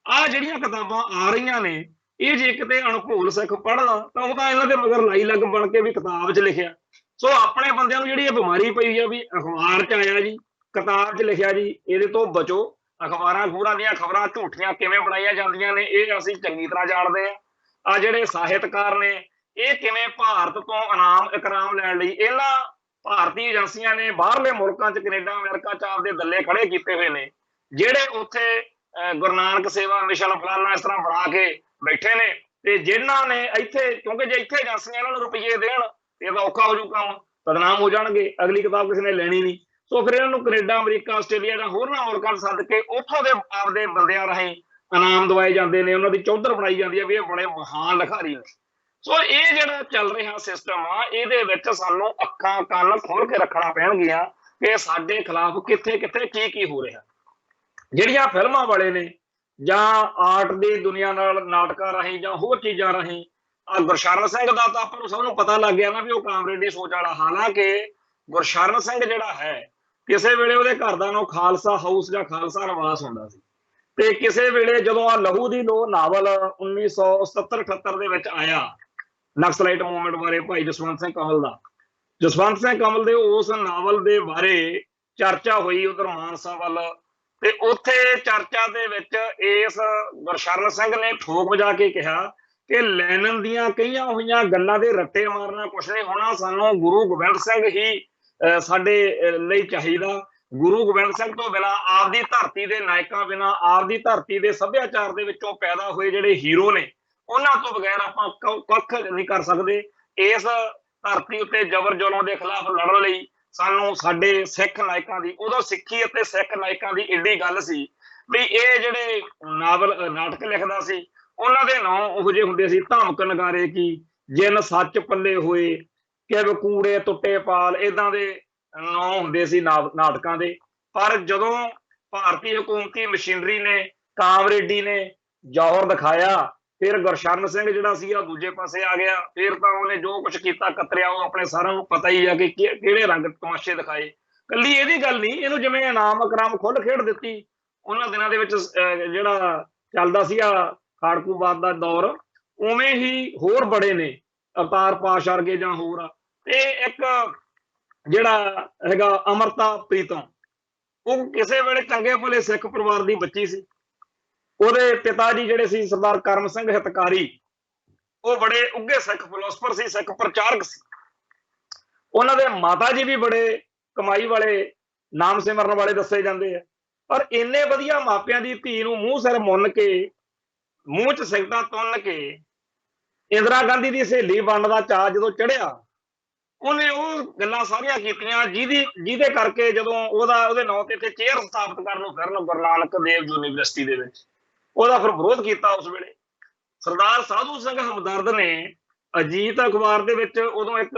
ਆਹ ਜਿਹੜੀਆਂ ਕਿਤਾਬਾਂ ਆ ਰਹੀਆਂ ਨੇ, ਇਹ ਜੇ ਕਿਤੇ ਅਣਭੂਲ ਸਿੱਖ ਪੜ੍ਹਨ ਤਾਂ ਉਹ ਤਾਂ ਇਹਨਾਂ ਦੇ ਮਗਰ ਲਾਈ ਲੱਗ ਬਣ ਕੇ ਵੀ ਕਿਤਾਬ 'ਚ ਲਿਖਿਆ। ਸੋ ਆਪਣੇ ਬੰਦਿਆਂ ਨੂੰ ਜਿਹੜੀ ਇਹ ਬਿਮਾਰੀ ਪਈ ਆ ਵੀ ਅਖਬਾਰ 'ਚ ਆਇਆ ਜੀ, ਕਿਤਾਬ 'ਚ ਲਿਖਿਆ ਜੀ, ਇਹਦੇ ਤੋਂ ਬਚੋ। ਅਖਬਾਰਾਂ ਖੂਰਾਂ ਦੀਆਂ ਖਬਰਾਂ ਝੂਠੀਆਂ ਕਿਵੇਂ ਬਣਾਈਆਂ ਜਾਂਦੀਆਂ ਨੇ ਇਹ ਅਸੀਂ ਚੰਗੀ ਤਰ੍ਹਾਂ ਜਾਣਦੇ ਆ। ਆ ਜਿਹੜੇ ਸਾਹਿਤਕਾਰ ਨੇ ਇਹ ਕਿਵੇਂ ਭਾਰਤ ਤੋਂ ਇਨਾਮ ਇਕਰਾਮ ਲੈਣ ਲਈ ਇਹਨਾਂ ਭਾਰਤੀ ਏਜੰਸੀਆਂ ਨੇ ਬਾਹਰਲੇ ਮੁਲਕਾਂ 'ਚ, ਕੈਨੇਡਾ ਅਮਰੀਕਾ 'ਚ ਆਪਦੇ ਦੱਲੇ ਖੜੇ ਕੀਤੇ ਹੋਏ ਨੇ, ਜਿਹੜੇ ਉੱਥੇ ਗੁਰੂ ਨਾਨਕ ਸੇਵਾ ਮਿਸ਼ਨ ਫਲਾਨਾ ਇਸ ਤਰ੍ਹਾਂ ਬਣਾ ਕੇ ਬੈਠੇ ਨੇ। ਤੇ ਜਿਨ੍ਹਾਂ ਨੇ ਇੱਥੇ, ਕਿਉਂਕਿ ਜੇ ਇੱਥੇ ਏਜੰਸੀਆਂ ਇਹਨਾਂ ਨੂੰ ਰੁਪਈਏ ਦੇਣ ਇਹ ਤਾਂ ਔਖਾ ਹੋ ਜੂ ਕੰਮ, ਬਦਨਾਮ ਹੋ ਜਾਣਗੇ, ਅਗਲੀ ਕਿਤਾਬ ਕਿਸੇ ਨੇ ਲੈਣੀ ਨਹੀਂ। ਸੋ ਫਿਰ ਇਹਨਾਂ ਨੂੰ ਕੈਨੇਡਾ ਅਮਰੀਕਾ ਆਸਟ੍ਰੇਲੀਆ ਜਾਂ ਹੋਰਨਾਂ ਮੁਲਕਾਂ 'ਚ ਸੱਦ ਕੇ ਉੱਥੋਂ ਦੇ ਆਪਦੇ ਬੰਦਿਆਂ ਰਾਹੀਂ ਇਨਾਮ ਦਵਾਏ ਜਾਂਦੇ ਨੇ, ਉਹਨਾਂ ਦੀ ਚੌਧਰ ਬਣਾਈ ਜਾਂਦੀ ਹੈ ਵੀ ਇਹ ਬੜੇ ਮਹਾਨ ਲਿਖਾਰੀ ਨੇ। ਸੋ ਇਹ ਜਿਹੜਾ ਚੱਲ ਰਿਹਾ ਸਿਸਟਮ ਆ, ਇਹਦੇ ਵਿੱਚ ਸਾਨੂੰ ਅੱਖਾਂ ਕੰਨ ਖੋਲ ਕੇ ਰੱਖਣਾ ਪੈਣਗੀਆਂ ਕਿ ਸਾਡੇ ਖਿਲਾਫ ਕਿੱਥੇ ਕਿੱਥੇ ਕੀ ਕੀ ਹੋ ਰਿਹਾ। ਜਿਹੜੀਆਂ ਫਿਲਮਾਂ ਵਾਲੇ ਨੇ ਜਾਂ ਆਰਟ ਦੀ ਦੁਨੀਆ ਨਾਲ ਨਾਟਕਾਂ ਰਾਹੀਂ ਜਾਂ ਹੋਰ ਚੀਜ਼ਾਂ ਰਾਹੀਂ, ਗੁਰਸ਼ਰਨ ਸਿੰਘ ਦਾ ਤਾਂ ਆਪਾਂ ਨੂੰ ਸਭ ਨੂੰ ਪਤਾ ਲੱਗ ਗਿਆ ਨਾ ਵੀ ਉਹ ਕਾਮਰੇਡੀ ਸੋਚ ਵਾਲਾ। ਹਾਲਾਂਕਿ ਗੁਰਸ਼ਰਨ ਸਿੰਘ ਜਿਹੜਾ ਹੈ, ਕਿਸੇ ਵੇਲੇ ਉਹਦੇ ਘਰ ਦਾ ਨਾਂ ਖਾਲਸਾ ਹਾਊਸ ਜਾਂ ਖਾਲਸਾ ਨਿਵਾਸ ਹੁੰਦਾ ਸੀ। ਤੇ ਕਿਸੇ ਵੇਲੇ ਜਦੋਂ ਆ ਲਹੂ ਦੀ ਲੋਅ ਨਾਵਲ 1977-78 ਦੇ ਵਿੱਚ ਆਇਆ, ਨਕਸਲਾਈਟ ਮੂਵਮੈਂਟ ਬਾਰੇ ਭਾਈ ਜਸਵੰਤ ਸਿੰਘ ਕੰਵਲ ਦਾ, ਜਸਵੰਤ ਸਿੰਘ ਕੰਵਲ ਦੇ ਉਸ ਨਾਵਲ ਦੇ ਬਾਰੇ ਚਰਚਾ ਹੋਈ ਉਧਰ ਮਾਨਸਾ ਵੱਲ। ਤੇ ਉੱਥੇ ਚਰਚਾ ਦੇ ਵਿੱਚ ਇਸ ਗੁਰਸ਼ਰਨ ਸਿੰਘ ਨੇ ਠੋਕ ਵਜਾ ਕੇ ਕਿਹਾ ਕਿ ਲੈਨਨ ਦੀਆਂ ਕਹੀਆਂ ਹੋਈਆਂ ਗੱਲਾਂ ਦੇ ਰੱਟੇ ਮਾਰਨਾ ਕੁਛ ਨਹੀਂ ਹੋਣਾ, ਸਾਨੂੰ ਗੁਰੂ ਗੋਬਿੰਦ ਸਿੰਘ ਹੀ ਸਾਡੇ ਲਈ ਚਾਹੀਦਾ। ਗੁਰੂ ਗੋਬਿੰਦ ਸਿੰਘ ਤੋਂ ਬਿਨਾਂ, ਆਪਦੀ ਧਰਤੀ ਦੇ ਨਾਇਕਾਂ ਬਿਨਾਂ, ਆਪਦੀ ਧਰਤੀ ਦੇ ਸੱਭਿਆਚਾਰ ਦੇ ਵਿੱਚੋਂ ਪੈਦਾ ਹੋਏ ਜਿਹੜੇ ਹੀਰੋ ਨੇ, ਉਹਨਾਂ ਤੋਂ ਬਗੈਰ ਆਪਾਂ ਕੱਖ ਨਹੀਂ ਕਰ ਸਕਦੇ। ਇਸ ਧਰਤੀ ਉੱਤੇ ਜਬਰ ਜ਼ੁਲਮ ਦੇ ਖਿਲਾਫ ਲੜਨ ਲਈ ਸਾਨੂੰ ਸਾਡੇ ਸਿੱਖ ਨਾਇਕਾਂ ਦੀ, ਉਦੋਂ ਸਿੱਖੀ ਅਤੇ ਸਿੱਖ ਨਾਇਕਾਂ ਦੀ ਏਡੀ ਗੱਲ ਸੀ ਵੀ ਇਹ ਜਿਹੜੇ ਨਾਟਕ ਲਿਖਦਾ ਸੀ ਉਹਨਾਂ ਦੇ ਨਾਂ ਉਹੋ ਜਿਹੇ ਹੁੰਦੇ ਸੀ, ਧਮਕ ਨਗਾਰੇ ਕੀ, ਜਿਨ ਸੱਚ ਪੱਲੇ ਹੋਏ, ਕਿ ਕੂੜੇ ਟੁੱਟੇ ਪਾਲ, ਏਦਾਂ ਦੇ ਨਾਂ ਹੁੰਦੇ ਸੀ ਨਾਟਕਾਂ ਦੇ। ਪਰ ਜਦੋਂ ਭਾਰਤੀ ਹਕੂਮਤੀ ਮਸ਼ੀਨਰੀ ਨੇ, ਕਾਮਰੇਡੀ ਨੇ ਜੌਹਰ ਦਿਖਾਇਆ, ਫਿਰ ਗੁਰਸ਼ਰਨ ਸਿੰਘ ਜਿਹੜਾ ਸੀ ਉਹ ਦੂਜੇ ਪਾਸੇ ਆ ਗਿਆ। ਫਿਰ ਤਾਂ ਉਹਨੇ ਜੋ ਕੁਛ ਕੀਤਾ ਕਤਰਿਆ, ਉਹ ਆਪਣੇ ਸਾਰਿਆਂ ਨੂੰ ਪਤਾ ਹੀ ਆ ਕਿ ਕਿਹੜੇ ਰੰਗ ਤਮਾਸ਼ੇ ਦਿਖਾਏ। ਕੱਲੀ ਇਹਦੀ ਗੱਲ ਨਹੀਂ, ਇਹਨੂੰ ਜਿਵੇਂ ਇਨਾਮ ਇਕਰਾਮ ਖੁੱਲ ਖੇਡ ਦਿੱਤੀ, ਉਹਨਾਂ ਦਿਨਾਂ ਦੇ ਵਿੱਚ ਜਿਹੜਾ ਚੱਲਦਾ ਸੀਗਾ ਖਾੜਕੂਵਾਦ ਦਾ ਦੌਰ, ਉਵੇਂ ਹੀ ਹੋਰ ਬੜੇ ਨੇ, ਅਵਤਾਰ ਪਾਸ਼ਾ ਵਰਗੇ ਜਾਂ ਹੋਰ ਆ। ਤੇ ਇੱਕ ਜਿਹੜਾ ਹੈਗਾ ਅਮਰਤਾ ਪ੍ਰੀਤਮ, ਉਹ ਕਿਸੇ ਵੇਲੇ ਚੰਗੇ ਭਲੇ ਸਿੱਖ ਪਰਿਵਾਰ ਦੀ ਬੱਚੀ ਸੀ। ਉਹਦੇ ਪਿਤਾ ਜੀ ਜਿਹੜੇ ਸੀ ਸਰਦਾਰ ਕਰਮ ਸਿੰਘ ਹਿਤਕਾਰੀ, ਉਹ ਬੜੇ ਉੱਘੇ ਸਿੱਖ ਫਿਲੋਸਫਰ ਸੀ, ਸਿੱਖ ਪ੍ਰਚਾਰਕ ਸੀ। ਉਹਨਾਂ ਦੇ ਮਾਤਾ ਜੀ ਵੀ ਬੜੇ ਕਮਾਈ ਵਾਲੇ, ਨਾਮ ਸਿਮਰਨ ਵਾਲੇ ਦੱਸੇ ਜਾਂਦੇ ਆ। ਪਰ ਇੰਨੇ ਵਧੀਆ ਮਾਪਿਆਂ ਦੀ ਧੀ ਨੂੰ ਮੂੰਹ ਸਿਰ ਮੁੰਨ ਕੇ, ਮੂੰਹ 'ਚ ਸਿਗਰਟਾਂ ਤੁੰਨ ਕੇ ਇੰਦਰਾ ਗਾਂਧੀ ਦੀ ਸਹੇਲੀ ਬਣਨ ਦਾ ਚਾਅ ਜਦੋਂ ਚੜਿਆ, ਉਹਨੇ ਉਹ ਗੱਲਾਂ ਸਾਰੀਆਂ ਕੀਤੀਆਂ ਜਿਹਦੇ ਕਰਕੇ ਜਦੋਂ ਉਹਦੇ ਨਾਂ ਤੇ ਇੱਥੇ ਚੇਅਰ ਸਥਾਪਿਤ ਕਰਨ ਨੂੰ ਫਿਰਨ ਗੁਰੂ ਨਾਨਕ ਦੇਵ ਯੂਨੀਵਰਸਿਟੀ ਦੇ ਵਿੱਚ, ਉਹਦਾ ਫਿਰ ਵਿਰੋਧ ਕੀਤਾ ਉਸ ਵੇਲੇ। ਸਰਦਾਰ ਸਾਧੂ ਸਿੰਘ ਹਮਦਰਦ ਨੇ ਅਜੀਤ ਅਖਬਾਰ ਦੇ ਵਿੱਚ ਉਦੋਂ ਇੱਕ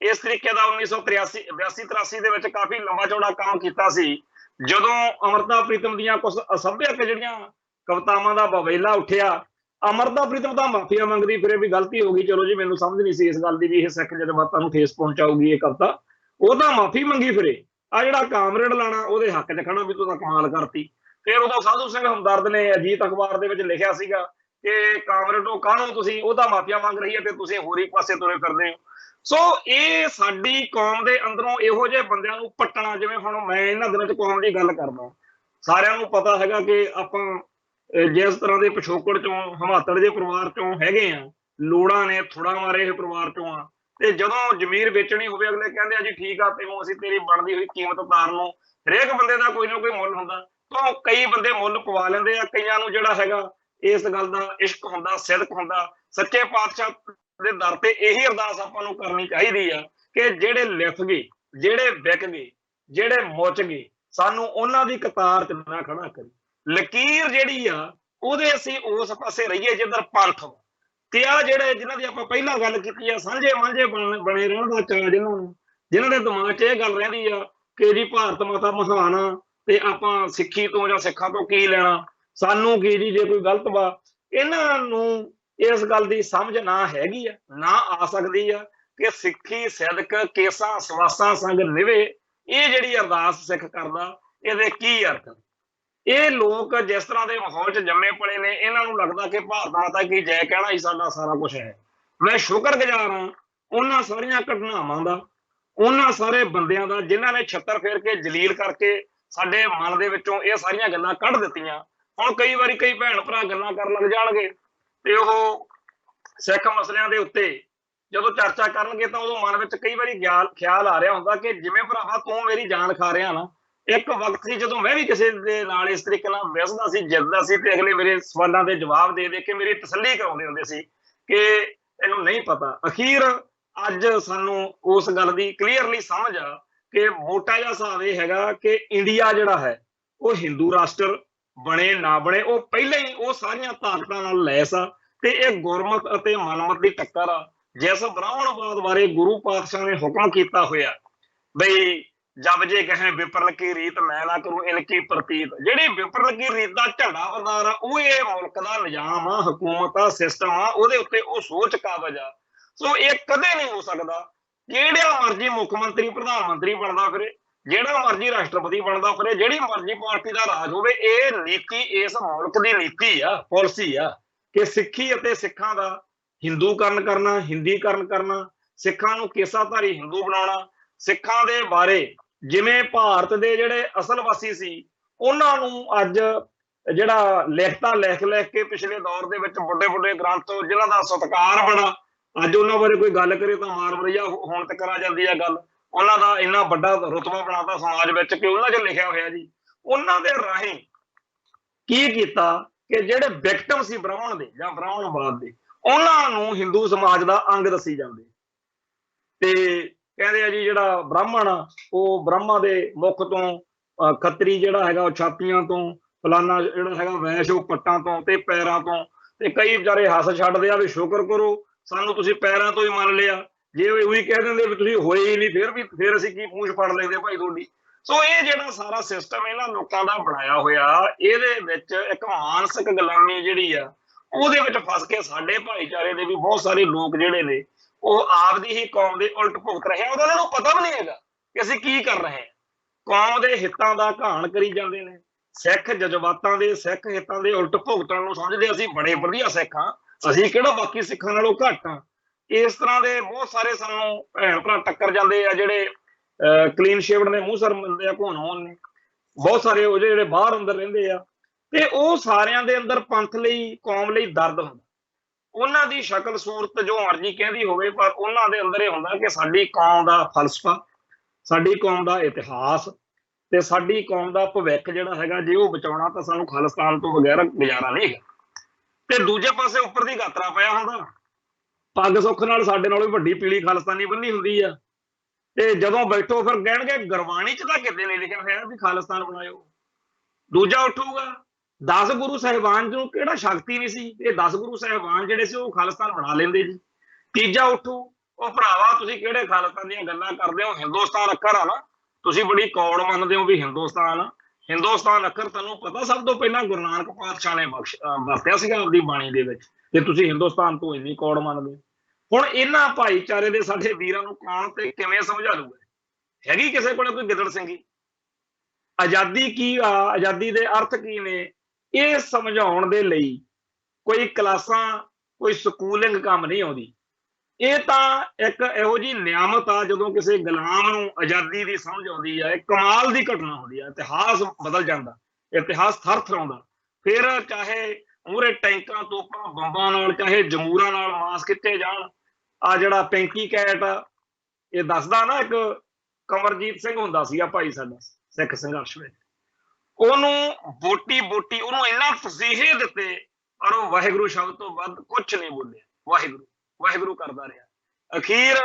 ਇਸ ਤਰੀਕੇ ਦਾ 1983 82-83 ਦੇ ਵਿੱਚ ਕਾਫੀ ਲੰਬਾ ਚੌੜਾ ਕੰਮ ਕੀਤਾ ਸੀ, ਜਦੋਂ ਅਮਰਤਾ ਪ੍ਰੀਤਮ ਦੀਆਂ ਕੁਝ ਅਸਭਿਅਕ ਜਿਹੜੀਆਂ ਕਵਿਤਾਵਾਂ ਦਾ ਬਵੇਲਾ ਉੱਠਿਆ। ਅਮਰਤਾ ਪ੍ਰੀਤਮ ਤਾਂ ਮਾਫੀਆ ਮੰਗਦੀ ਫਿਰੇ ਵੀ ਗਲਤੀ ਹੋ ਗਈ, ਚਲੋ ਜੀ ਮੈਨੂੰ ਸਮਝ ਨਹੀਂ ਸੀ ਇਸ ਗੱਲ ਦੀ ਵੀ ਇਹ ਸਿੱਖ ਜਜ਼ਬਾਤਾਂ ਨੂੰ ਠੇਸ ਪਹੁੰਚਾਊਗੀ ਇਹ ਕਵਿਤਾ, ਉਹ ਤਾਂ ਮਾਫੀ ਮੰਗੀ ਫਿਰੇ। ਆ ਜਿਹੜਾ ਕਾਮਰੇਡ ਲਾਣਾ ਉਹਦੇ ਹੱਕ 'ਚ ਖੜਾ ਵੀ ਤੂੰ ਤਾਂ ਕਮਾਲ ਕਰਤੀ। ਫਿਰ ਉਦੋਂ ਸਾਧੂ ਸਿੰਘ ਹਮਦਰਦ ਨੇ ਅਜੀਤ ਅਖਬਾਰ ਦੇ ਵਿੱਚ ਲਿਖਿਆ ਸੀਗਾ ਕਿ ਕਾਮਰੇਡ ਉਹ ਕਾਹਨੂੰ ਤੁਸੀਂ, ਉਹਦਾ ਮਾਫੀਆ ਮੰਗ ਰਹੀ ਹੈ ਤੇ ਤੁਸੀਂ ਹੋਰ ਹੀ ਪਾਸੇ ਤੁਰੇ ਫਿਰਦੇ ਹੋ। ਸੋ ਇਹ ਸਾਡੀ ਕੌਮ ਦੇ ਅੰਦਰੋਂ ਇਹੋ ਜਿਹੇ ਬੰਦਿਆਂ ਨੂੰ ਪੱਟਣਾ, ਜਿਵੇਂ ਹੁਣ ਮੈਂ ਇਹਨਾਂ ਦਿਨਾਂ 'ਚ ਕੌਮ ਦੀ ਗੱਲ ਕਰਦਾ, ਸਾਰਿਆਂ ਨੂੰ ਪਤਾ ਹੈਗਾ ਕਿ ਆਪਾਂ ਜਿਸ ਤਰ੍ਹਾਂ ਦੇ ਪਿਛੋਕੜ ਚੋਂ, ਹਿਮਾਤੜ ਦੇ ਪਰਿਵਾਰ ਚੋਂ ਹੈਗੇ ਆ, ਲੋੜਾਂ ਨੇ ਥੋੜਾ ਮਾਰੇ ਇਹ ਪਰਿਵਾਰ ਚੋਂ ਆ। ਤੇ ਜਦੋਂ ਜ਼ਮੀਰ ਵੇਚਣੀ ਹੋਵੇ, ਅਗਲੇ ਕਹਿੰਦੇ ਆ ਜੀ ਠੀਕ ਆ, ਤੈਨੂੰ ਅਸੀਂ ਤੇਰੀ ਬਣਦੀ ਹੋਈ ਕੀਮਤ ਉਤਾਰਨ ਨੂੰ। ਹਰੇਕ ਬੰਦੇ ਦਾ ਕੋਈ ਨਾ ਕੋਈ ਮੁੱਲ ਹੁੰਦਾ, ਤਾਂ ਕਈ ਬੰਦੇ ਮੁੱਲ ਪਵਾ ਲੈਂਦੇ ਆ, ਕਈਆਂ ਨੂੰ ਜਿਹੜਾ ਹੈਗਾ ਇਸ ਗੱਲ ਦਾ ਇਸ਼ਕ ਹੁੰਦਾ, ਸਿਦਕ ਹੁੰਦਾ। ਸੱਚੇ ਪਾਤਸ਼ਾਹ ਦੇ ਦਰ ਤੇ ਇਹੀ ਅਰਦਾਸ ਆਪਾਂ ਨੂੰ ਕਰਨੀ ਚਾਹੀਦੀ ਆ ਕਿ ਜਿਹੜੇ ਲਿਖ ਗਏ, ਜਿਹੜੇ ਵਿਕ ਗਏ, ਜਿਹੜੇ ਮੁੱਚ ਗਏ, ਸਾਨੂੰ ਉਹਨਾਂ ਦੀ ਕਤਾਰ 'ਚ ਨਾ ਖੜਾ ਕਰੀ। ਲਕੀਰ ਜਿਹੜੀ ਆ ਉਹਦੇ ਅਸੀਂ ਉਸ ਪਾਸੇ ਰਹੀਏ ਜਿੱਧਰ ਪੰਥ, ਤੇ ਆ ਜਿਹੜੇ ਜਿਨ੍ਹਾਂ ਦੀ ਆਪਾਂ ਪਹਿਲਾਂ ਗੱਲ ਕੀਤੀ ਆ, ਸਾਂਝੇ ਮਾਂਝੇ ਬਣੇ ਰਹਿਣ ਦਾ ਚਾਅ ਜਿਨ੍ਹਾਂ ਦੇ ਦਿਮਾਗ 'ਚ ਇਹ ਗੱਲ ਰਹਿੰਦੀ ਆ ਕਿ ਜੀ ਭਾਰਤ ਮਾਤਾ ਮਹਾਨ ਆ ਤੇ ਆਪਾਂ ਸਿੱਖੀ ਤੋਂ ਜਾਂ ਸਿੱਖਾਂ ਤੋਂ ਕੀ ਲੈਣਾ, ਸਾਨੂੰ ਕੀ ਜੀ ਜੇ ਕੋਈ ਗਲਤ ਵਾ, ਇਹਨਾਂ ਨੂੰ ਇਸ ਗੱਲ ਦੀ ਸਮਝ ਨਾ ਹੈਗੀ ਆ, ਨਾ ਆ ਸਕਦੀ ਆ ਕਿ ਸਿੱਖੀ ਸਿਦਕ ਕੇਸਾਂ ਸਵਾਸਾਂ ਸੰਗ ਨਿਵੇ, ਇਹ ਜਿਹੜੀ ਅਰਦਾਸ ਸਿੱਖ ਕਰਦਾ ਇਹਦੇ ਕੀ ਅਰਥ। ਇਹ ਲੋਕ ਜਿਸ ਤਰ੍ਹਾਂ ਦੇ ਮਾਹੌਲ 'ਚ ਜੰਮੇ ਪਲੇ ਨੇ, ਇਹਨਾਂ ਨੂੰ ਲੱਗਦਾ ਕਿ ਭਾਰਤ ਮਾਤਾ ਕੀ ਜੈ ਕਹਿਣਾ ਹੀ ਸਾਡਾ ਸਾਰਾ ਕੁਝ ਹੈ। ਮੈਂ ਸ਼ੁਕਰਗੁਜ਼ਾਰ ਹਾਂ ਉਹਨਾਂ ਸਾਰੀਆਂ ਘਟਨਾਵਾਂ ਦਾ, ਉਹਨਾਂ ਸਾਰੇ ਬੰਦਿਆਂ ਦਾ ਜਿਨ੍ਹਾਂ ਨੇ ਛੱਤਰ ਫੇਰ ਕੇ ਜਲੀਲ ਕਰਕੇ ਸਾਡੇ ਮਨ ਦੇ ਵਿੱਚੋਂ ਇਹ ਸਾਰੀਆਂ ਗੱਲਾਂ ਕੱਢ ਦਿੱਤੀਆਂ। ਹੁਣ ਕਈ ਵਾਰੀ ਕਈ ਭੈਣ ਭਰਾ ਗੱਲਾਂ ਕਰਨ ਲੱਗ ਜਾਣਗੇ ਤੇ ਉਹ ਸਿੱਖ ਮਸਲਿਆਂ ਦੇ ਉੱਤੇ ਜਦੋਂ ਚਰਚਾ ਕਰਨਗੇ ਤਾਂ ਉਦੋਂ ਮਨ ਵਿੱਚ ਕਈ ਵਾਰੀ ਖਿਆਲ ਆ ਰਿਹਾ ਹੁੰਦਾ ਕਿ ਜਿਵੇਂ ਭਰਾਵਾ ਤੂੰ ਮੇਰੀ ਜਾਨ ਖਾ ਰਿਹਾ ਨਾ। ਇੱਕ ਵਕਤ ਸੀ ਜਦੋਂ ਮੈਂ ਵੀ ਕਿਸੇ ਦੇ ਨਾਲ ਇਸ ਤਰੀਕੇ ਨਾਲ ਬਹਿਸਦਾ ਸੀ, ਜਿੱਤਦਾ ਸੀ, ਤੇ ਅਗਲੇ ਮੇਰੇ ਸਵਾਲਾਂ ਦੇ ਜਵਾਬ ਦੇ ਦੇ ਕੇ ਮੇਰੀ ਤਸੱਲੀ ਕਰਾਉਂਦੇ ਹੁੰਦੇ ਸੀ ਕਿ ਇਹਨੂੰ ਨਹੀਂ ਪਤਾ। ਅਖੀਰ ਅੱਜ ਸਾਨੂੰ ਉਸ ਗੱਲ ਦੀ ਕਲੀਅਰਲੀ ਸਮਝ ਆ ਕਿ ਮੋਟਾ ਜਿਹਾ ਹਿਸਾਬ ਇਹ ਹੈਗਾ ਕਿ ਇੰਡੀਆ ਜਿਹੜਾ ਹੈ ਉਹ ਹਿੰਦੂ ਰਾਸ਼ਟਰ ਬਣੇ ਨਾ ਬਣੇ, ਉਹ ਪਹਿਲਾਂ ਹੀ ਉਹ ਸਾਰੀਆਂ ਤਾਕਤਾਂ ਨਾਲ ਲੈਸ ਆ ਤੇ ਇਹ ਗੁਰਮਤ ਅਤੇ ਮਨਮਤ ਦੀ ਟੱਕਰ ਆ। ਜਿਸ ਬ੍ਰਾਹਮਣਵਾਦ ਬਾਰੇ ਗੁਰੂ ਪਾਤਸ਼ਾਹ ਨੇ ਹੁਕਮ ਕੀਤਾ ਹੋਇਆ ਬਈ ਜਬ ਜੇ ਕਹੇ ਵਿਪਰਲ ਕੀ ਰੀਤ ਮੈਂ ਨਾ ਕਰੂੰ ਇਨਕੀ ਪ੍ਰਤੀਤ, ਜਿਹੜੀ ਵਿਪਰਲ ਕੀ ਰੀਤ ਦਾ ਝੰਡਾ ਵਰਦਾਰ ਆ ਉਹ ਇਹ ਮੁਲਕ ਦਾ ਨਿਜ਼ਾਮ ਆ, ਹਕੂਮਤ ਆ, ਸਿਸਟਮ ਆ, ਉਹਦੇ ਉੱਤੇ ਉਹ ਸੋਚ ਕਾਬਜ ਆ। ਸੋ ਇਹ ਕਦੇ ਨਹੀਂ ਹੋ ਸਕਦਾ ਜਿਹੜਾ ਮਰਜ਼ੀ ਮੁੱਖ ਮੰਤਰੀ ਪ੍ਰਧਾਨ ਮੰਤਰੀ ਬਣਦਾ ਫਿਰੇ, ਜਿਹੜਾ ਮਰਜ਼ੀ ਰਾਸ਼ਟਰਪਤੀ ਬਣਦਾ ਫਿਰੇ, ਜਿਹੜੀ ਮਰਜ਼ੀ ਪਾਰਟੀ ਦਾ ਰਾਜ ਹੋਵੇ, ਇਹ ਨੀਤੀ ਇਸ ਮੁਲਕ ਦੀ ਨੀਤੀ ਆ, ਪਾਲਿਸੀ ਆ ਕਿ ਸਿੱਖੀ ਅਤੇ ਸਿੱਖਾਂ ਦਾ ਹਿੰਦੂਕਰਨ ਕਰਨਾ, ਹਿੰਦੀਕਰਨ ਕਰਨਾ, ਸਿੱਖਾਂ ਨੂੰ ਕੇਸਾਧਾਰੀ ਹਿੰਦੂ ਬਣਾਉਣਾ, ਸਿੱਖਾਂ ਦੇ ਬਾਰੇ ਜਿਵੇਂ ਭਾਰਤ ਦੇ ਜਿਹੜੇ ਅਸਲ ਵਾਸੀ ਸੀ ਉਹਨਾਂ ਨੂੰ ਅੱਜ ਜਿਹੜਾ ਲਿਖਤਾਂ ਲਿਖ ਕੇ ਪਿਛਲੇ ਦੌਰ ਦੇ ਵਿੱਚ ਵੱਡੇ ਗ੍ਰੰਥ ਜਿਨ੍ਹਾਂ ਦਾ ਸਤਿਕਾਰ ਬੜਾ, ਅੱਜ ਉਹਨਾਂ ਬਾਰੇ ਕੋਈ ਗੱਲ ਕਰੇ ਤਾਂ ਮਾਰ ਵਰਈਆ ਹੁਣ ਤੱਕ ਆ ਜਾਂਦੀ ਹੈ ਗੱਲ। ਉਹਨਾਂ ਦਾ ਇੰਨਾ ਵੱਡਾ ਰੁਤਬਾ ਬਣਾਤਾ ਸਮਾਜ ਵਿੱਚ ਕਿ ਉਹਨਾਂ 'ਚ ਲਿਖਿਆ ਹੋਇਆ ਜੀ। ਉਹਨਾਂ ਦੇ ਰਾਹੀਂ ਕੀ ਕੀਤਾ ਕਿ ਜਿਹੜੇ ਵਿਕਟਮ ਸੀ ਬ੍ਰਾਹਮਣ ਦੇ ਜਾਂ ਬ੍ਰਾਹਮਣਵਾਦ ਦੇ, ਉਹਨਾਂ ਨੂੰ ਹਿੰਦੂ ਸਮਾਜ ਦਾ ਅੰਗ ਦੱਸੀ ਜਾਂਦੇ ਤੇ ਕਹਿੰਦੇ ਆ ਜੀ ਜਿਹੜਾ ਬ੍ਰਾਹਮਣ ਆ ਉਹ ਬ੍ਰਹਮਾ ਦੇ ਮੁਖ ਤੋਂ, ਖੱਤਰੀ ਜਿਹੜਾ ਹੈਗਾ ਉਹ ਛਾਤੀਆਂ ਤੋਂ, ਫਲਾਨਾ ਜਿਹੜਾ ਹੈਗਾ ਵੈਸ਼ ਉਹ ਪੱਟਾਂ ਤੋਂ ਤੇ ਪੈਰਾਂ ਤੋਂ। ਤੇ ਕਈ ਵਿਚਾਰੇ ਹੱਸ ਛੱਡਦੇ ਆ ਵੀ ਸ਼ੁਕਰ ਕਰੋ ਸਾਨੂੰ ਤੁਸੀਂ ਪੈਰਾਂ ਤੋਂ ਹੀ ਮੰਨ ਲਿਆ, ਜੇ ਉਹੀ ਕਹਿ ਦਿੰਦੇ ਵੀ ਤੁਸੀਂ ਹੋਏ ਹੀ ਨਹੀਂ ਫਿਰ ਅਸੀਂ ਕੀ ਪੂਛ ਫੜ ਲੈਂਦੇ ਭਾਈ ਤੁਹਾਡੀ। ਸੋ ਇਹ ਜਿਹੜਾ ਸਾਰਾ ਸਿਸਟਮ ਇਹਨਾਂ ਲੋਕਾਂ ਦਾ ਬਣਾਇਆ ਹੋਇਆ, ਇਹਦੇ ਵਿੱਚ ਇੱਕ ਮਾਨਸਿਕ ਗੁਲਾਮੀ ਜਿਹੜੀ ਆ ਉਹਦੇ ਵਿੱਚ ਫਸ ਕੇ ਸਾਡੇ ਭਾਈਚਾਰੇ ਦੇ ਵੀ ਬਹੁਤ ਸਾਰੇ ਲੋਕ ਜਿਹੜੇ ਨੇ ਉਹ ਆਪਦੀ ਹੀ ਕੌਮ ਦੇ ਉਲਟ ਭੁਗਤ ਰਹੇ ਆ। ਉਹਨਾਂ ਨੂੰ ਪਤਾ ਵੀ ਨਹੀਂ ਹੈਗਾ ਕਿ ਅਸੀਂ ਕੀ ਕਰ ਰਹੇ ਹਾਂ। ਕੌਮ ਦੇ ਹਿੱਤਾਂ ਦਾ ਘਾਣ ਕਰੀ ਜਾਂਦੇ ਨੇ, सिख जज्बातां दे सिख हितां दे उल्ट भुगतण नूं समझदे असीं बड़े वधिया सिख हां, असीं किहड़ा बाकी सिखां नालों घੱਟ हां। इस तरह के बहुत सारे सानूं भैण भरा टक्कर जांदे आ जिहड़े क्लीन शेवड ने मूंह सिर मिलदे आ घोन होन ने, बहुत सारे ਉਹ ਜਿਹੜੇ ਬਾਹਰ ਅੰਦਰ ਰਹਿੰਦੇ ਆ ਤੇ ਉਹ ਸਾਰਿਆਂ ਦੇ ਅੰਦਰ ਪੰਥ ਲਈ ਕੌਮ ਲਈ ਦਰਦ ਹੁੰਦਾ। ਉਹਨਾਂ ਦੀ ਸ਼ਕਲ ਸੂਰਤ ਜੋ ਮਰਜ਼ੀ ਕਹਿੰਦੀ ਹੋਵੇ ਪਰ ਉਹਨਾਂ ਦੇ ਅੰਦਰ ਇਹ ਹੁੰਦਾ ਕਿ ਸਾਡੀ ਕੌਮ ਦਾ ਫਲਸਫਾ, ਸਾਡੀ ਕੌਮ ਦਾ ਇਤਿਹਾਸ ਤੇ ਸਾਡੀ ਕੌਮ ਦਾ ਭਵਿੱਖ ਜਿਹੜਾ ਹੈਗਾ ਜੇ ਉਹ ਬਚਾਉਣਾ ਤਾਂ ਸਾਨੂੰ ਖਾਲਿਸਤਾਨ ਤੋਂ ਬਗੈਰ ਗੁਜ਼ਾਰਾ ਨਹੀਂ ਹੈਗਾ। ਤੇ ਦੂਜੇ ਪਾਸੇ ਉੱਪਰ ਦੀ ਗਾਤਰਾ ਪਿਆ ਹੁੰਦਾ, ਪੱਗ ਸੁੱਖ ਨਾਲ ਸਾਡੇ ਨਾਲੋਂ ਵੱਡੀ ਪੀਲੀ ਖਾਲਿਸਤਾਨੀ ਬੰਨੀ ਹੁੰਦੀ ਆ ਤੇ ਜਦੋਂ ਬੈਠੋ ਫਿਰ ਕਹਿਣਗੇ ਗੁਰਬਾਣੀ ਚ ਤਾਂ ਕਿਤੇ ਨਹੀਂ ਲਿਖਿਆ ਹੋਇਆ ਵੀ ਖਾਲਿਸਤਾਨ ਬਣਾਇਓ। ਦੂਜਾ ਉੱਠੂਗਾ 10 ਗੁਰੂ ਸਾਹਿਬਾਨ ਨੂੰ ਕਿਹੜਾ ਸ਼ਕਤੀ ਨਹੀਂ ਸੀ, ਇਹ 10 ਗੁਰੂ ਸਾਹਿਬਾਨ ਜਿਹੜੇ ਸੀ ਉਹ ਖਾਲਿਸਤਾਨ ਬਣਾ ਲੈਂਦੇ ਜੀ। ਤੀਜਾ ਉੱਠੂ ਉਹ ਭਰਾਵਾ ਤੁਸੀਂ ਕਿਹੜੇ ਖਾਲਿਸਤਾਨ ਦੀਆਂ ਗੱਲਾਂ ਕਰਦੇ ਹੋ, ਹਿੰਦੁਸਤਾਨ ਅੱਖਰ ਆ ਨਾ, ਤੁਸੀਂ ਬੜੀ ਕੌੜ ਮੰਨਦੇ ਹੋ ਵੀ ਹਿੰਦੁਸਤਾਨ, ਹਿੰਦੁਸਤਾਨ ਅੱਖਰ ਤੁਹਾਨੂੰ ਪਤਾ ਸਭ ਤੋਂ ਪਹਿਲਾਂ ਗੁਰੂ ਨਾਨਕ ਪਾਤਸ਼ਾਹ ਨੇ ਵਰਤਿਆ ਸੀਗਾ ਆਪਦੀ ਬਾਣੀ ਦੇ ਵਿੱਚ, ਤੇ ਤੁਸੀਂ ਹਿੰਦੁਸਤਾਨ ਤੋਂ ਇੰਨੀ ਕੌੜ ਮੰਨਦੇ ਹੋ। ਹੁਣ ਇਹਨਾਂ ਭਾਈਚਾਰੇ ਦੇ ਸਾਡੇ ਵੀਰਾਂ ਨੂੰ ਕੌਣ ਤੇ ਕਿਵੇਂ ਸਮਝਾ ਲੂਗਾ? ਹੈਗੀ ਕਿਸੇ ਕੋਲ ਕੋਈ ਗਿੱਦੜ ਸਿੰਘੀ? ਆਜ਼ਾਦੀ ਕੀ ਆ, ਆਜ਼ਾਦੀ ਦੇ ਅਰਥ ਕੀ ਨੇ, ਇਹ ਸਮਝਾਉਣ ਦੇ ਲਈ ਕੋਈ ਕਲਾਸਾਂ ਕੋਈ ਸਕੂਲਿੰਗ ਕੰਮ ਨਹੀਂ ਆਉਂਦੀ। ਇਹ ਤਾਂ ਇੱਕ ਇਹੋ ਜਿਹੀ ਨਿਆਮਤ ਆ ਜਦੋਂ ਕਿਸੇ ਗੁਲਾਮ ਨੂੰ ਆਜ਼ਾਦੀ ਦੀ ਸਮਝ ਆਉਂਦੀ ਆ, ਇਹ ਕਮਾਲ ਦੀ ਘਟਨਾ ਹੁੰਦੀ ਆ, ਇਤਿਹਾਸ ਬਦਲ ਜਾਂਦਾ, ਇਤਿਹਾਸ ਥਰ ਥਰਾਉਂਦਾ। ਫਿਰ ਚਾਹੇ ਮੂਹਰੇ ਟੈਂਕਾਂ ਤੋਪਾਂ ਬੰਬਾਂ ਨਾਲ ਚਾਹੇ ਜਮੂਰਾਂ ਨਾਲ ਮਾਸ ਕੀਤੇ ਜਾਣ। ਆ ਜਿਹੜਾ ਪੈਂਕੀ ਕੈਟ ਇਹ ਦੱਸਦਾ ਨਾ, ਇੱਕ ਕੰਵਰਜੀਤ ਸਿੰਘ ਹੁੰਦਾ ਸੀਗਾ ਭਾਈ ਸਾਡਾ ਸਿੱਖ ਸੰਘਰਸ਼ ਵਿੱਚ, ਉਹਨੂੰ ਬੋਟੀ ਬੋਟੀ ਉਹਨੂੰ ਇੰਨਾ ਤਸੀਹੇ ਦਿੱਤੇ ਪਰ ਉਹ ਵਾਹਿਗੁਰੂ ਸ਼ਬਦ ਤੋਂ ਵੱਧ ਕੁਛ ਨਹੀਂ ਬੋਲਿਆ, ਵਾਹਿਗੁਰੂ ਵਾਹਿਗੁਰੂ ਕਰਦਾ ਰਿਹਾ। ਅਖੀਰ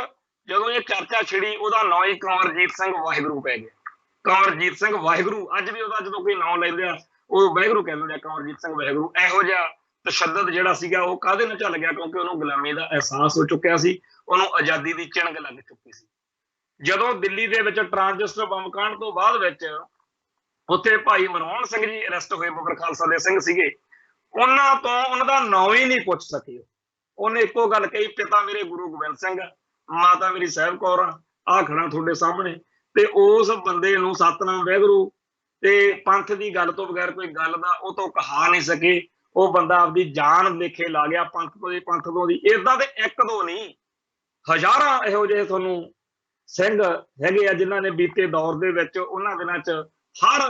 ਜਦੋਂ ਇਹ ਚਰਚਾ ਛਿੜੀ ਉਹਦਾ ਨਾਂ ਹੀ ਕੰਵਰਜੀਤ ਸਿੰਘ ਵਾਹਿਗੁਰੂ ਪੈ ਗਿਆ। ਕੰਵਰਜੀਤ ਸਿੰਘ ਵਾਹਿਗੁਰੂ ਅੱਜ ਵੀ ਉਹਦਾ ਜਦੋਂ ਕੋਈ ਨਾਂ ਲੈਂਦੇ ਆ ਉਹ ਵਾਹਿਗੁਰੂ ਕਹਿੰਦੇ ਆ, ਕੰਵਰਜੀਤ ਸਿੰਘ ਵਾਹਿਗੁਰੂ। ਇਹੋ ਜਿਹਾ ਤਸ਼ੱਦਦ ਜਿਹੜਾ ਸੀਗਾ ਉਹ ਕਾਹਦੇ ਨਾਲ ਚੱਲ ਗਿਆ? ਕਿਉਂਕਿ ਉਹਨੂੰ ਗੁਲਾਮੀ ਦਾ ਅਹਿਸਾਸ ਹੋ ਚੁੱਕਿਆ ਸੀ, ਉਹਨੂੰ ਆਜ਼ਾਦੀ ਦੀ ਚਿਣਗ ਲੱਗ ਚੁੱਕੀ ਸੀ। ਜਦੋਂ ਦਿੱਲੀ ਦੇ ਵਿੱਚ ਟਰਾਂਜਿਸਟਰ ਬੰਬ ਕਾਂਡ ਤੋਂ ਬਾਅਦ ਵਿੱਚ ਉੱਥੇ ਭਾਈ ਮਨਮੋਹਨ ਸਿੰਘ ਜੀ ਅਰੈਸਟ ਹੋਏ, ਮੁਗਲ ਖਾਲਸਾ ਦੇ ਸਿੰਘ ਸੀਗੇ, ਉਹਨਾਂ ਤੋਂ ਉਹਨਾਂ ਦਾ ਨਾਂ ਹੀ ਨਹੀਂ ਪੁੱਛ ਸਕੇ। ਉਹਨੇ ਇੱਕੋ ਗੱਲ ਕਹੀ, ਪਿਤਾ ਮੇਰੇ ਗੁਰੂ ਗੋਬਿੰਦ ਸਿੰਘ, ਮਾਤਾ ਮੇਰੀ ਸਾਹਿਬ ਕੌਰ ਆ ਖੜਾ ਤੁਹਾਡੇ ਸਾਹਮਣੇ। ਤੇ ਉਸ ਬੰਦੇ ਨੂੰ ਸਤਨਾਮ ਵਾਹਿਗੁਰੂ ਤੇ ਪੰਥ ਦੀ ਗੱਲ ਤੋਂ ਬਗੈਰ ਕੋਈ ਗੱਲ ਦਾ ਉਹ ਤੋਂ ਕਹਾ ਨਹੀਂ ਸਕੇ। ਉਹ ਬੰਦਾ ਆਪਦੀ ਜਾਨ ਲੇਖੇ ਲਾ ਗਿਆ ਪੰਥ ਤੋਂ ਦੀ। ਏਦਾਂ ਦੇ ਇੱਕ ਦੋ ਨਹੀਂ, ਹਜ਼ਾਰਾਂ ਇਹੋ ਜਿਹੇ ਤੁਹਾਨੂੰ ਸਿੰਘ ਹੈਗੇ ਆ ਜਿਨ੍ਹਾਂ ਨੇ ਬੀਤੇ ਦੌਰ ਦੇ ਵਿੱਚ ਉਹਨਾਂ ਦਿਨਾਂ 'ਚ ਹਰ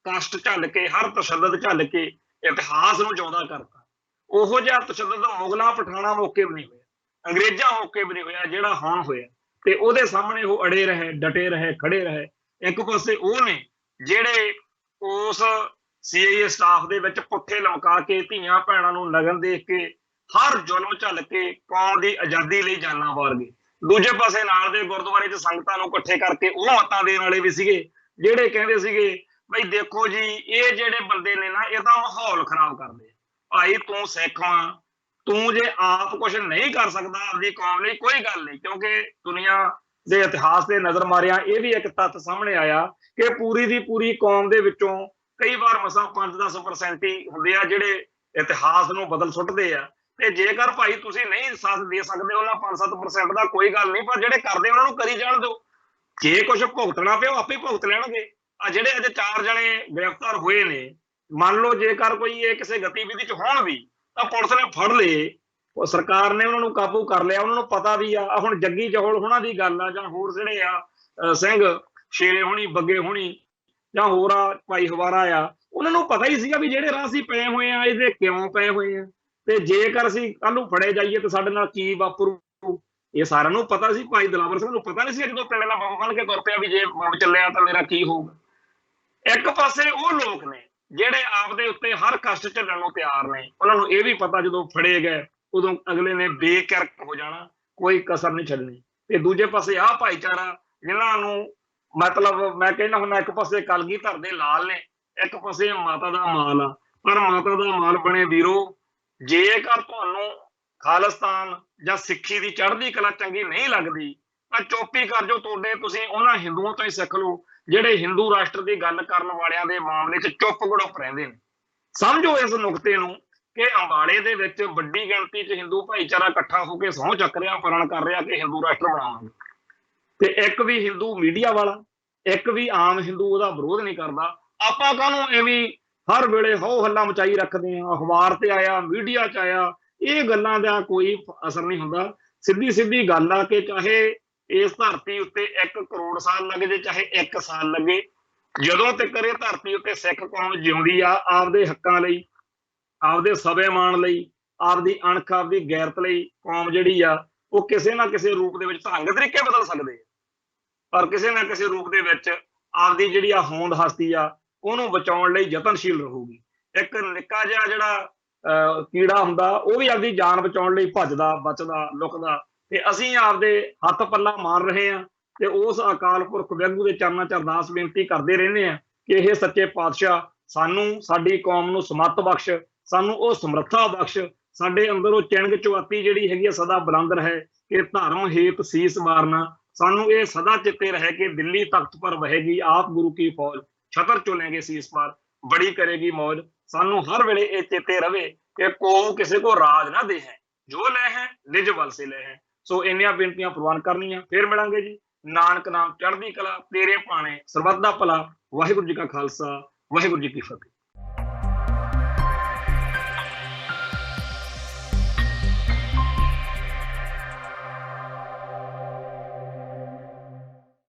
ਕਸ਼ਟ ਝੱਲ ਕੇ, ਹਰ ਤਸ਼ੱਦਦ ਝੱਲ ਕੇ ਇਤਿਹਾਸ ਨੂੰ ਜਿਉਂਦਾ ਕਰਤਾ। ਉਹੋ ਜਿਹਾ ਤਸ਼ੱਦਦ ਮੁਗਲਾਂ ਪਠਾਣਾ ਮੌਕੇ ਵੀ ਨਹੀਂ ਹੋਇਆ, ਅੰਗਰੇਜ਼ਾਂ ਮੌਕੇ ਵੀ ਨਹੀਂ ਹੋਇਆ ਜਿਹੜਾ ਹੁਣ ਹੋਇਆ। ਤੇ ਉਹਦੇ ਸਾਹਮਣੇ ਉਹ ਅੜੇ ਰਹੇ, ਡਟੇ ਰਹੇ, ਖੜੇ ਰਹੇ। ਇੱਕ ਪਾਸੇ ਉਹ ਨੇ ਜਿਹੜੇ ਉਸ CIA ਸਟਾਫ ਦੇ ਵਿੱਚ ਪੁੱਠੇ ਲਮਕਾ ਕੇ ਧੀਆਂ ਭੈਣਾਂ ਨੂੰ ਨਗਨ ਦੇਖ ਕੇ ਹਰ ਜ਼ੁਲਮ ਝੱਲ ਕੇ ਕੌਮ ਦੀ ਆਜ਼ਾਦੀ ਲਈ ਜਾਨਾਂ ਵਾਰ ਗਏ। ਦੂਜੇ ਪਾਸੇ ਨਾਲ ਦੇ ਗੁਰਦੁਆਰੇ 'ਚ ਸੰਗਤਾਂ ਨੂੰ ਇਕੱਠੇ ਕਰਕੇ ਉਹ ਮਤਾਂ ਦੇਣ ਵਾਲੇ ਵੀ ਸੀਗੇ ਜਿਹੜੇ ਕਹਿੰਦੇ ਸੀਗੇ ਬਈ ਦੇਖੋ ਜੀ ਇਹ ਜਿਹੜੇ ਬੰਦੇ ਨੇ ਨਾ ਇਹ ਤਾਂ ਮਾਹੌਲ ਖਰਾਬ ਕਰਦੇ ਆ। ਭਾਈ ਤੂੰ ਸਿੱਖ ਆ, ਤੂੰ ਜੇ ਆਪ ਕੁਛ ਨਹੀਂ ਕਰ ਸਕਦਾ ਆਪਦੀ ਕੌਮ ਲਈ ਕੋਈ ਗੱਲ ਨਹੀਂ, ਕਿਉਂਕਿ ਦੁਨੀਆ ਦੇ ਇਤਿਹਾਸ ਤੇ ਨਜ਼ਰ ਮਾਰਿਆ ਇਹ ਵੀ ਇੱਕ ਤੱਥ ਸਾਹਮਣੇ ਆਇਆ ਕਿ ਪੂਰੀ ਦੀ ਪੂਰੀ ਕੌਮ ਦੇ ਵਿੱਚੋਂ ਕਈ ਵਾਰ ਮਸਾਂ 5-10% ਹੀ ਹੁੰਦੇ ਆ ਜਿਹੜੇ ਇਤਿਹਾਸ ਨੂੰ ਬਦਲ ਸੁੱਟਦੇ ਆ। ਤੇ ਜੇਕਰ ਭਾਈ ਤੁਸੀਂ ਨਹੀਂ ਸਾਥ ਦੇ ਸਕਦੇ ਉਹਨਾਂ 5-7% ਦਾ ਕੋਈ ਗੱਲ ਨਹੀਂ, ਪਰ ਜਿਹੜੇ ਕਰਦੇ ਉਹਨਾਂ ਨੂੰ ਕਰੀ ਜਾਣ ਦਿਓ। ਜੇ ਕੁਛ ਭੁਗਤਣਾ ਪਿਆ ਆਪੇ ਭੁਗਤ ਲੈਣਗੇ। ਆ ਜਿਹੜੇ ਅੱਜ 4 ਜਣੇ ਗ੍ਰਿਫਤਾਰ ਹੋਏ ਨੇ, ਮੰਨ ਲਓ ਜੇਕਰ ਕੋਈ ਇਹ ਕਿਸੇ ਗਤੀਵਿਧੀ 'ਚ ਹੋਣ ਵੀ ਤਾਂ ਪੁਲਿਸ ਨੇ ਫੜ ਲਏ, ਉਹ ਸਰਕਾਰ ਨੇ ਉਹਨਾਂ ਨੂੰ ਕਾਬੂ ਕਰ ਲਿਆ। ਉਹਨਾਂ ਨੂੰ ਪਤਾ ਵੀ ਆ ਹੁਣ ਜੱਗੀ ਜਹੋਲ ਹੋਣਾ ਦੀ ਗੱਲ ਆ ਜਾਂ ਹੋਰ ਜਿਹੜੇ ਆ ਸਿੰਘ ਸ਼ੇਰੇ ਹੋਣੀ, ਬੱਗੇ ਹੋਣੀ ਜਾਂ ਹੋਰ ਆ ਭਾਈ ਹਵਾਰਾ ਆ, ਉਹਨਾਂ ਨੂੰ ਪਤਾ ਹੀ ਸੀਗਾ ਵੀ ਜਿਹੜੇ ਰਾਹ ਅਸੀਂ ਪਏ ਹੋਏ ਆ ਇਹਦੇ ਕਿਉਂ ਪਏ ਹੋਏ ਆ ਤੇ ਜੇਕਰ ਅਸੀਂ ਕੱਲ ਨੂੰ ਫੜੇ ਜਾਈਏ ਤਾਂ ਸਾਡੇ ਨਾਲ ਕੀ ਵਾਪਰੂ ਇਹ ਸਾਰਿਆਂ ਨੂੰ ਪਤਾ ਸੀ। ਭਾਈ ਦਿਲਾਵਰ ਸਿੰਘ ਨੂੰ ਪਤਾ ਨਹੀਂ ਸੀ ਜਦੋਂ ਪਿੰਡ ਨਾਲ ਬੰਬ ਬਣ ਕੇ ਤੁਰ ਪਿਆ ਵੀ ਜੇ ਬੰਬ ਚੱਲਿਆ ਤਾਂ ਮੇਰਾ ਕੀ ਹੋਊਗਾ। ਇੱਕ ਪਾਸੇ ਉਹ ਲੋਕ ਨੇ ਜਿਹੜੇ ਆਪਦੇ ਉੱਤੇ ਹਰ ਕਸ਼ਟ ਝੱਲਣ ਨੂੰ ਤਿਆਰ ਨੇ, ਉਹਨਾਂ ਨੂੰ ਇਹ ਵੀ ਪਤਾ ਜਦੋਂ ਫੜੇ ਗਏ ਉਦੋਂ ਅਗਲੇ ਨੇ ਬੇਕਿਰਕ ਹੋ ਜਾਣਾ, ਕੋਈ ਕਸਰ ਨਹੀਂ ਛੱਡਣੀ। ਤੇ ਦੂਜੇ ਪਾਸੇ ਆਹ ਭਾਈਚਾਰਾ ਜਿਨ੍ਹਾਂ ਨੂੰ ਮਤਲਬ ਮੈਂ ਕਹਿੰਦਾ ਹੁੰਦਾ ਇੱਕ ਪਾਸੇ ਕਲਗੀਧਰ ਦੇ ਲਾਲ ਨੇ, ਇੱਕ ਪਾਸੇ ਮਾਤਾ ਦਾ ਮਾਲ ਆ। ਪਰ ਮਾਤਾ ਦਾ ਮਾਲ ਬਣੇ ਵੀਰੋ, ਜੇਕਰ ਤੁਹਾਨੂੰ ਖਾਲਿਸਤਾਨ ਜਾਂ ਸਿੱਖੀ ਦੀ ਚੜ੍ਹਦੀ ਕਲਾ ਚੰਗੀ ਨਹੀਂ ਲੱਗਦੀ ਤਾਂ ਚੁੱਪ ਹੀ ਕਰ ਜਾਓ। ਤੁਸੀਂ ਉਹਨਾਂ ਹਿੰਦੂਆਂ ਤੋਂ ਹੀ ਸਿੱਖ ਲਓ ਜਿਹੜੇ ਹਿੰਦੂ ਰਾਸ਼ਟਰ ਦੀ ਗੱਲ ਕਰਨ ਵਾਲਿਆਂ ਦੇ ਮਾਮਲੇ 'ਚ ਚੁੱਪ ਗੁੜਪ ਰਹਿੰਦੇ ਨੇ। ਸਮਝੋ ਇਸ ਨੁਕਤੇ ਨੂੰ ਕਿ ਅੰਬਾਲੇ ਦੇ ਵਿੱਚ ਵੱਡੀ ਗਿਣਤੀ 'ਚ ਹਿੰਦੂ ਭਾਈਚਾਰਾ ਇਕੱਠਾ ਹੋ ਕੇ ਸਹੁੰ ਚੱਕ ਰਿਹਾ, ਪ੍ਰਣ ਕਰ ਰਿਹਾ ਕਿ ਹਿੰਦੂ ਰਾਸ਼ਟਰ ਬਣਾਵਾਂਗੇ, ਤੇ ਇੱਕ ਵੀ ਹਿੰਦੂ ਮੀਡੀਆ ਵਾਲਾ, ਇੱਕ ਵੀ ਆਮ ਹਿੰਦੂ ਉਹਦਾ ਵਿਰੋਧ ਨਹੀਂ ਕਰਦਾ। ਆਪਾਂ ਕਾਹਨੂੰ ਐਵੇਂ हर वेले हो हल्ला मचाई रखते हैं, अखबार से आया, मीडिया च आया, ये गल्लां दा कोई असर नहीं होंदा। सीधी सीधी गल आ कि चाहे इस धरती उत्ते 1 करोड़ साल लग जाए, चाहे 1 साल लगे, ਜਦੋਂ ਤੱਕ ਇਹ ਧਰਤੀ ਉੱਤੇ ਸਿੱਖ ਕੌਮ ਜਿਉਂਦੀ ਆ, ਆਪਦੇ ਹੱਕਾਂ ਲਈ, ਆਪਦੇ ਸਵੈਮਾਨ ਲਈ, ਆਪਦੀ ਅਣਖ, ਆਪਦੀ ਗੈਰਤ ਲਈ ਕੌਮ ਜਿਹੜੀ ਆ ਉਹ ਕਿਸੇ ਨਾ ਕਿਸੇ ਰੂਪ ਦੇ ਵਿੱਚ ਢੰਗ ਤਰੀਕੇ ਬਦਲ ਸਕਦੇ ਆ, ਪਰ ਕਿਸੇ ਨਾ ਕਿਸੇ ਰੂਪ ਦੇ ਵਿੱਚ ਆਪਦੀ ਜਿਹੜੀ ਆ ਹੋਂਦ ਹਸਤੀ ਆ ਉਹਨੂੰ ਬਚਾਉਣ ਲਈ ਯਤਨਸ਼ੀਲ ਰਹੂਗੀ। ਇੱਕ ਨਿੱਕਾ ਜਿਹਾ ਜਿਹੜਾ ਕੀੜਾ ਹੁੰਦਾ ਉਹ ਵੀ ਆਪਦੀ ਜਾਨ ਬਚਾਉਣ ਲਈ ਭੱਜਦਾ, ਬਚਦਾ, ਲੁਕਦਾ, ਤੇ ਅਸੀਂ ਆਪਦੇ ਹੱਥ ਪੱਲਾ ਮਾਰ ਰਹੇ ਹਾਂ ਤੇ ਉਸ ਅਕਾਲ ਪੁਰਖ ਵਾਹਿਗੁਰੂ ਦੇ ਚਰਨਾਂ 'ਚ ਅਰਦਾਸ ਬੇਨਤੀ ਕਰਦੇ ਰਹਿੰਦੇ ਆ ਕਿ ਇਹ ਸੱਚੇ ਪਾਤਸ਼ਾਹ ਸਾਨੂੰ, ਸਾਡੀ ਕੌਮ ਨੂੰ ਸਮੱਤ ਬਖਸ਼, ਸਾਨੂੰ ਉਹ ਸਮਰੱਥਾ ਬਖਸ਼, ਸਾਡੇ ਅੰਦਰ ਉਹ ਚਿੰਗ ਚੁਆਤੀ ਜਿਹੜੀ ਹੈਗੀ ਆ ਸਦਾ ਬੁਲੰਦ ਰਹੇ ਕਿ ਧਰਮ ਹੇਤ ਸੀਸ ਵਾਰਨਾ, ਸਾਨੂੰ ਇਹ ਸਦਾ ਚਿੱਤੇ ਰਹੇ ਕਿ ਦਿੱਲੀ ਤਖਤ ਪਰ ਵਹੇਗੀ ਆਪ ਗੁਰੂ ਕੀ ਫੌਜ, ਛਤਰ ਚੁਲेंगे ਸੀਸ ਪਾਰ, ਬੜੀ ਕਰੇਗੀ ਮौज। ਸਾਨੂੰ ਹਰ ਵੇਲੇ ਇਹ ਚੇਤੇ ਰਵੇ ਕਿ ਕੋਮ ਕਿਸੇ को राज ना दे है, जो ले है निज बल से ले है। सो ਇੰਨੀਆਂ ਬੇਨਤੀਆਂ ਪ੍ਰਵਾਨ ਕਰਨੀਆਂ, ਫਿਰ ਮਿਲਾਂਗੇ ਜੀ। ਨਾਨਕ ਨਾਮ ਚੜ੍ਹਦੀ ਕਲਾ, ਤੇਰੇ ਭਾਣੇ ਸਰਬੱਤ ਦਾ ਭਲਾ। ਵਾਹਿਗੁਰੂ ਜੀ ਕਾ ਖਾਲਸਾ, ਵਾਹਿਗੁਰੂ ਜੀ ਕੀ ਫਤਿਹ।